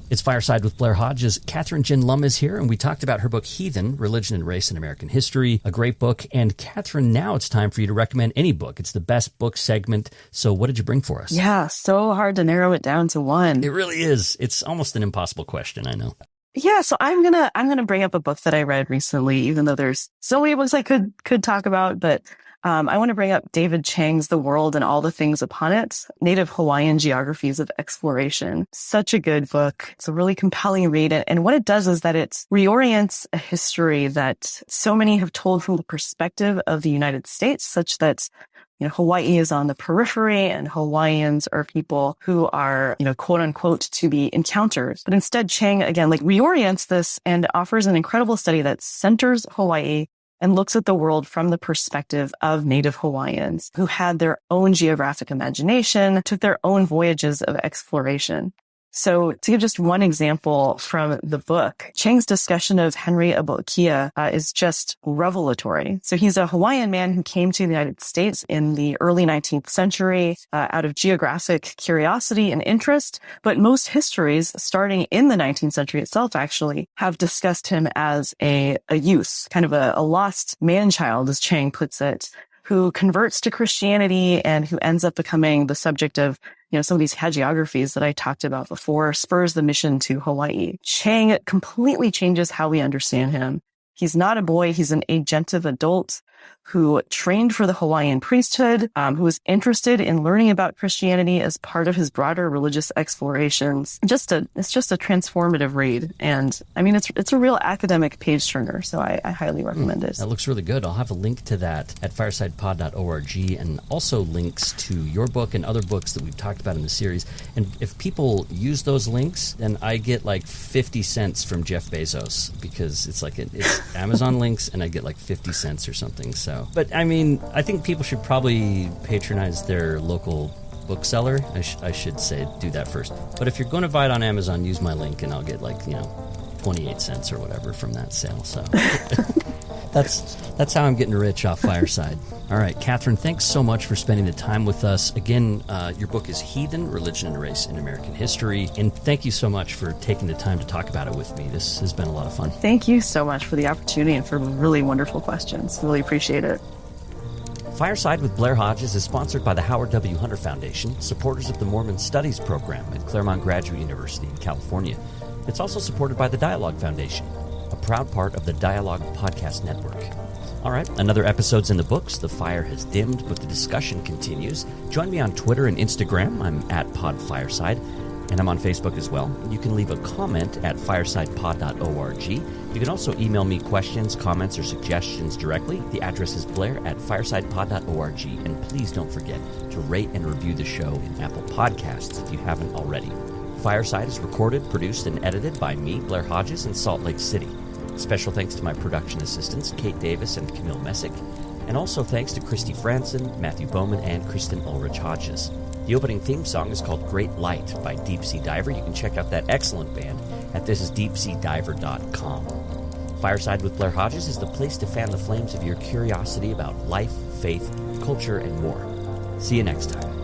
It's Fireside with Blair Hodges. Kathryn Gin Lum is here, and we talked about her book, Heathen, Religion and Race in American History, a great book. And Kathryn, now it's time for you to recommend any book. It's the best book segment. So what did you bring for us? Yeah, so hard to narrow it down to one. It really is. It's almost an impossible question, I know. Yeah, so I'm gonna bring up a book that I read recently, even though there's so many books I could talk about, but I want to bring up David Chang's The World and All the Things Upon It, Native Hawaiian Geographies of Exploration. Such a good book. It's a really compelling read. And what it does is that it reorients a history that so many have told from the perspective of the United States, such that Hawaii is on the periphery and Hawaiians are people who are, quote unquote, to be encountered. But instead, Chang, again, reorients this and offers an incredible study that centers Hawaii and looks at the world from the perspective of Native Hawaiians who had their own geographic imagination, took their own voyages of exploration. So to give just one example from the book, Chang's discussion of Henry Abokia is just revelatory. So he's a Hawaiian man who came to the United States in the early 19th century out of geographic curiosity and interest. But most histories, starting in the 19th century itself, actually have discussed him as a youth, kind of a lost man-child, as Chang puts it, who converts to Christianity and who ends up becoming the subject of some of these hagiographies that I talked about before, spurs the mission to Hawaii. Chang completely changes how we understand him. He's not a boy. He's an agentive adult who trained for the Hawaiian priesthood, who was interested in learning about Christianity as part of his broader religious explorations. It's just a transformative read. And I mean, it's a real academic page turner. So I highly recommend it. That looks really good. I'll have a link to that at firesidepod.org and also links to your book and other books that we've talked about in the series. And if people use those links, then I get 50 cents from Jeff Bezos because it's Amazon links and I get 50 cents or something. So, but I mean, I think people should probably patronize their local bookseller. I should say do that first. But if you're going to buy it on Amazon, use my link and I'll get 28 cents or whatever from that sale. So that's how I'm getting rich off Fireside. All right, Kathryn, thanks so much for spending the time with us. Again, your book is Heathen, Religion and Race in American History. And thank you so much for taking the time to talk about it with me. This has been a lot of fun. Thank you so much for the opportunity and for really wonderful questions. Really appreciate it. Fireside with Blair Hodges is sponsored by the Howard W. Hunter Foundation, supporters of the Mormon Studies program at Claremont Graduate University in California. It's also supported by the Dialogue Foundation, a proud part of the Dialogue Podcast Network. All right, another episode's in the books. The fire has dimmed, but the discussion continues. Join me on Twitter and Instagram. I'm at PodFireside, and I'm on Facebook as well. You can leave a comment at firesidepod.org. You can also email me questions, comments, or suggestions directly. The address is blair@firesidepod.org, and please don't forget to rate and review the show in Apple Podcasts if you haven't already. Fireside is recorded, produced, and edited by me, Blair Hodges, in Salt Lake City. Special thanks to my production assistants, Kate Davis and Camille Messick, and also thanks to Christy Franson, Matthew Bowman, and Kristen Ulrich Hodges. The opening theme song is called Great Light by Deep Sea Diver. You can check out that excellent band at thisisdeepseadiver.com. Fireside with Blair Hodges is the place to fan the flames of your curiosity about life, faith, culture, and more. See you next time.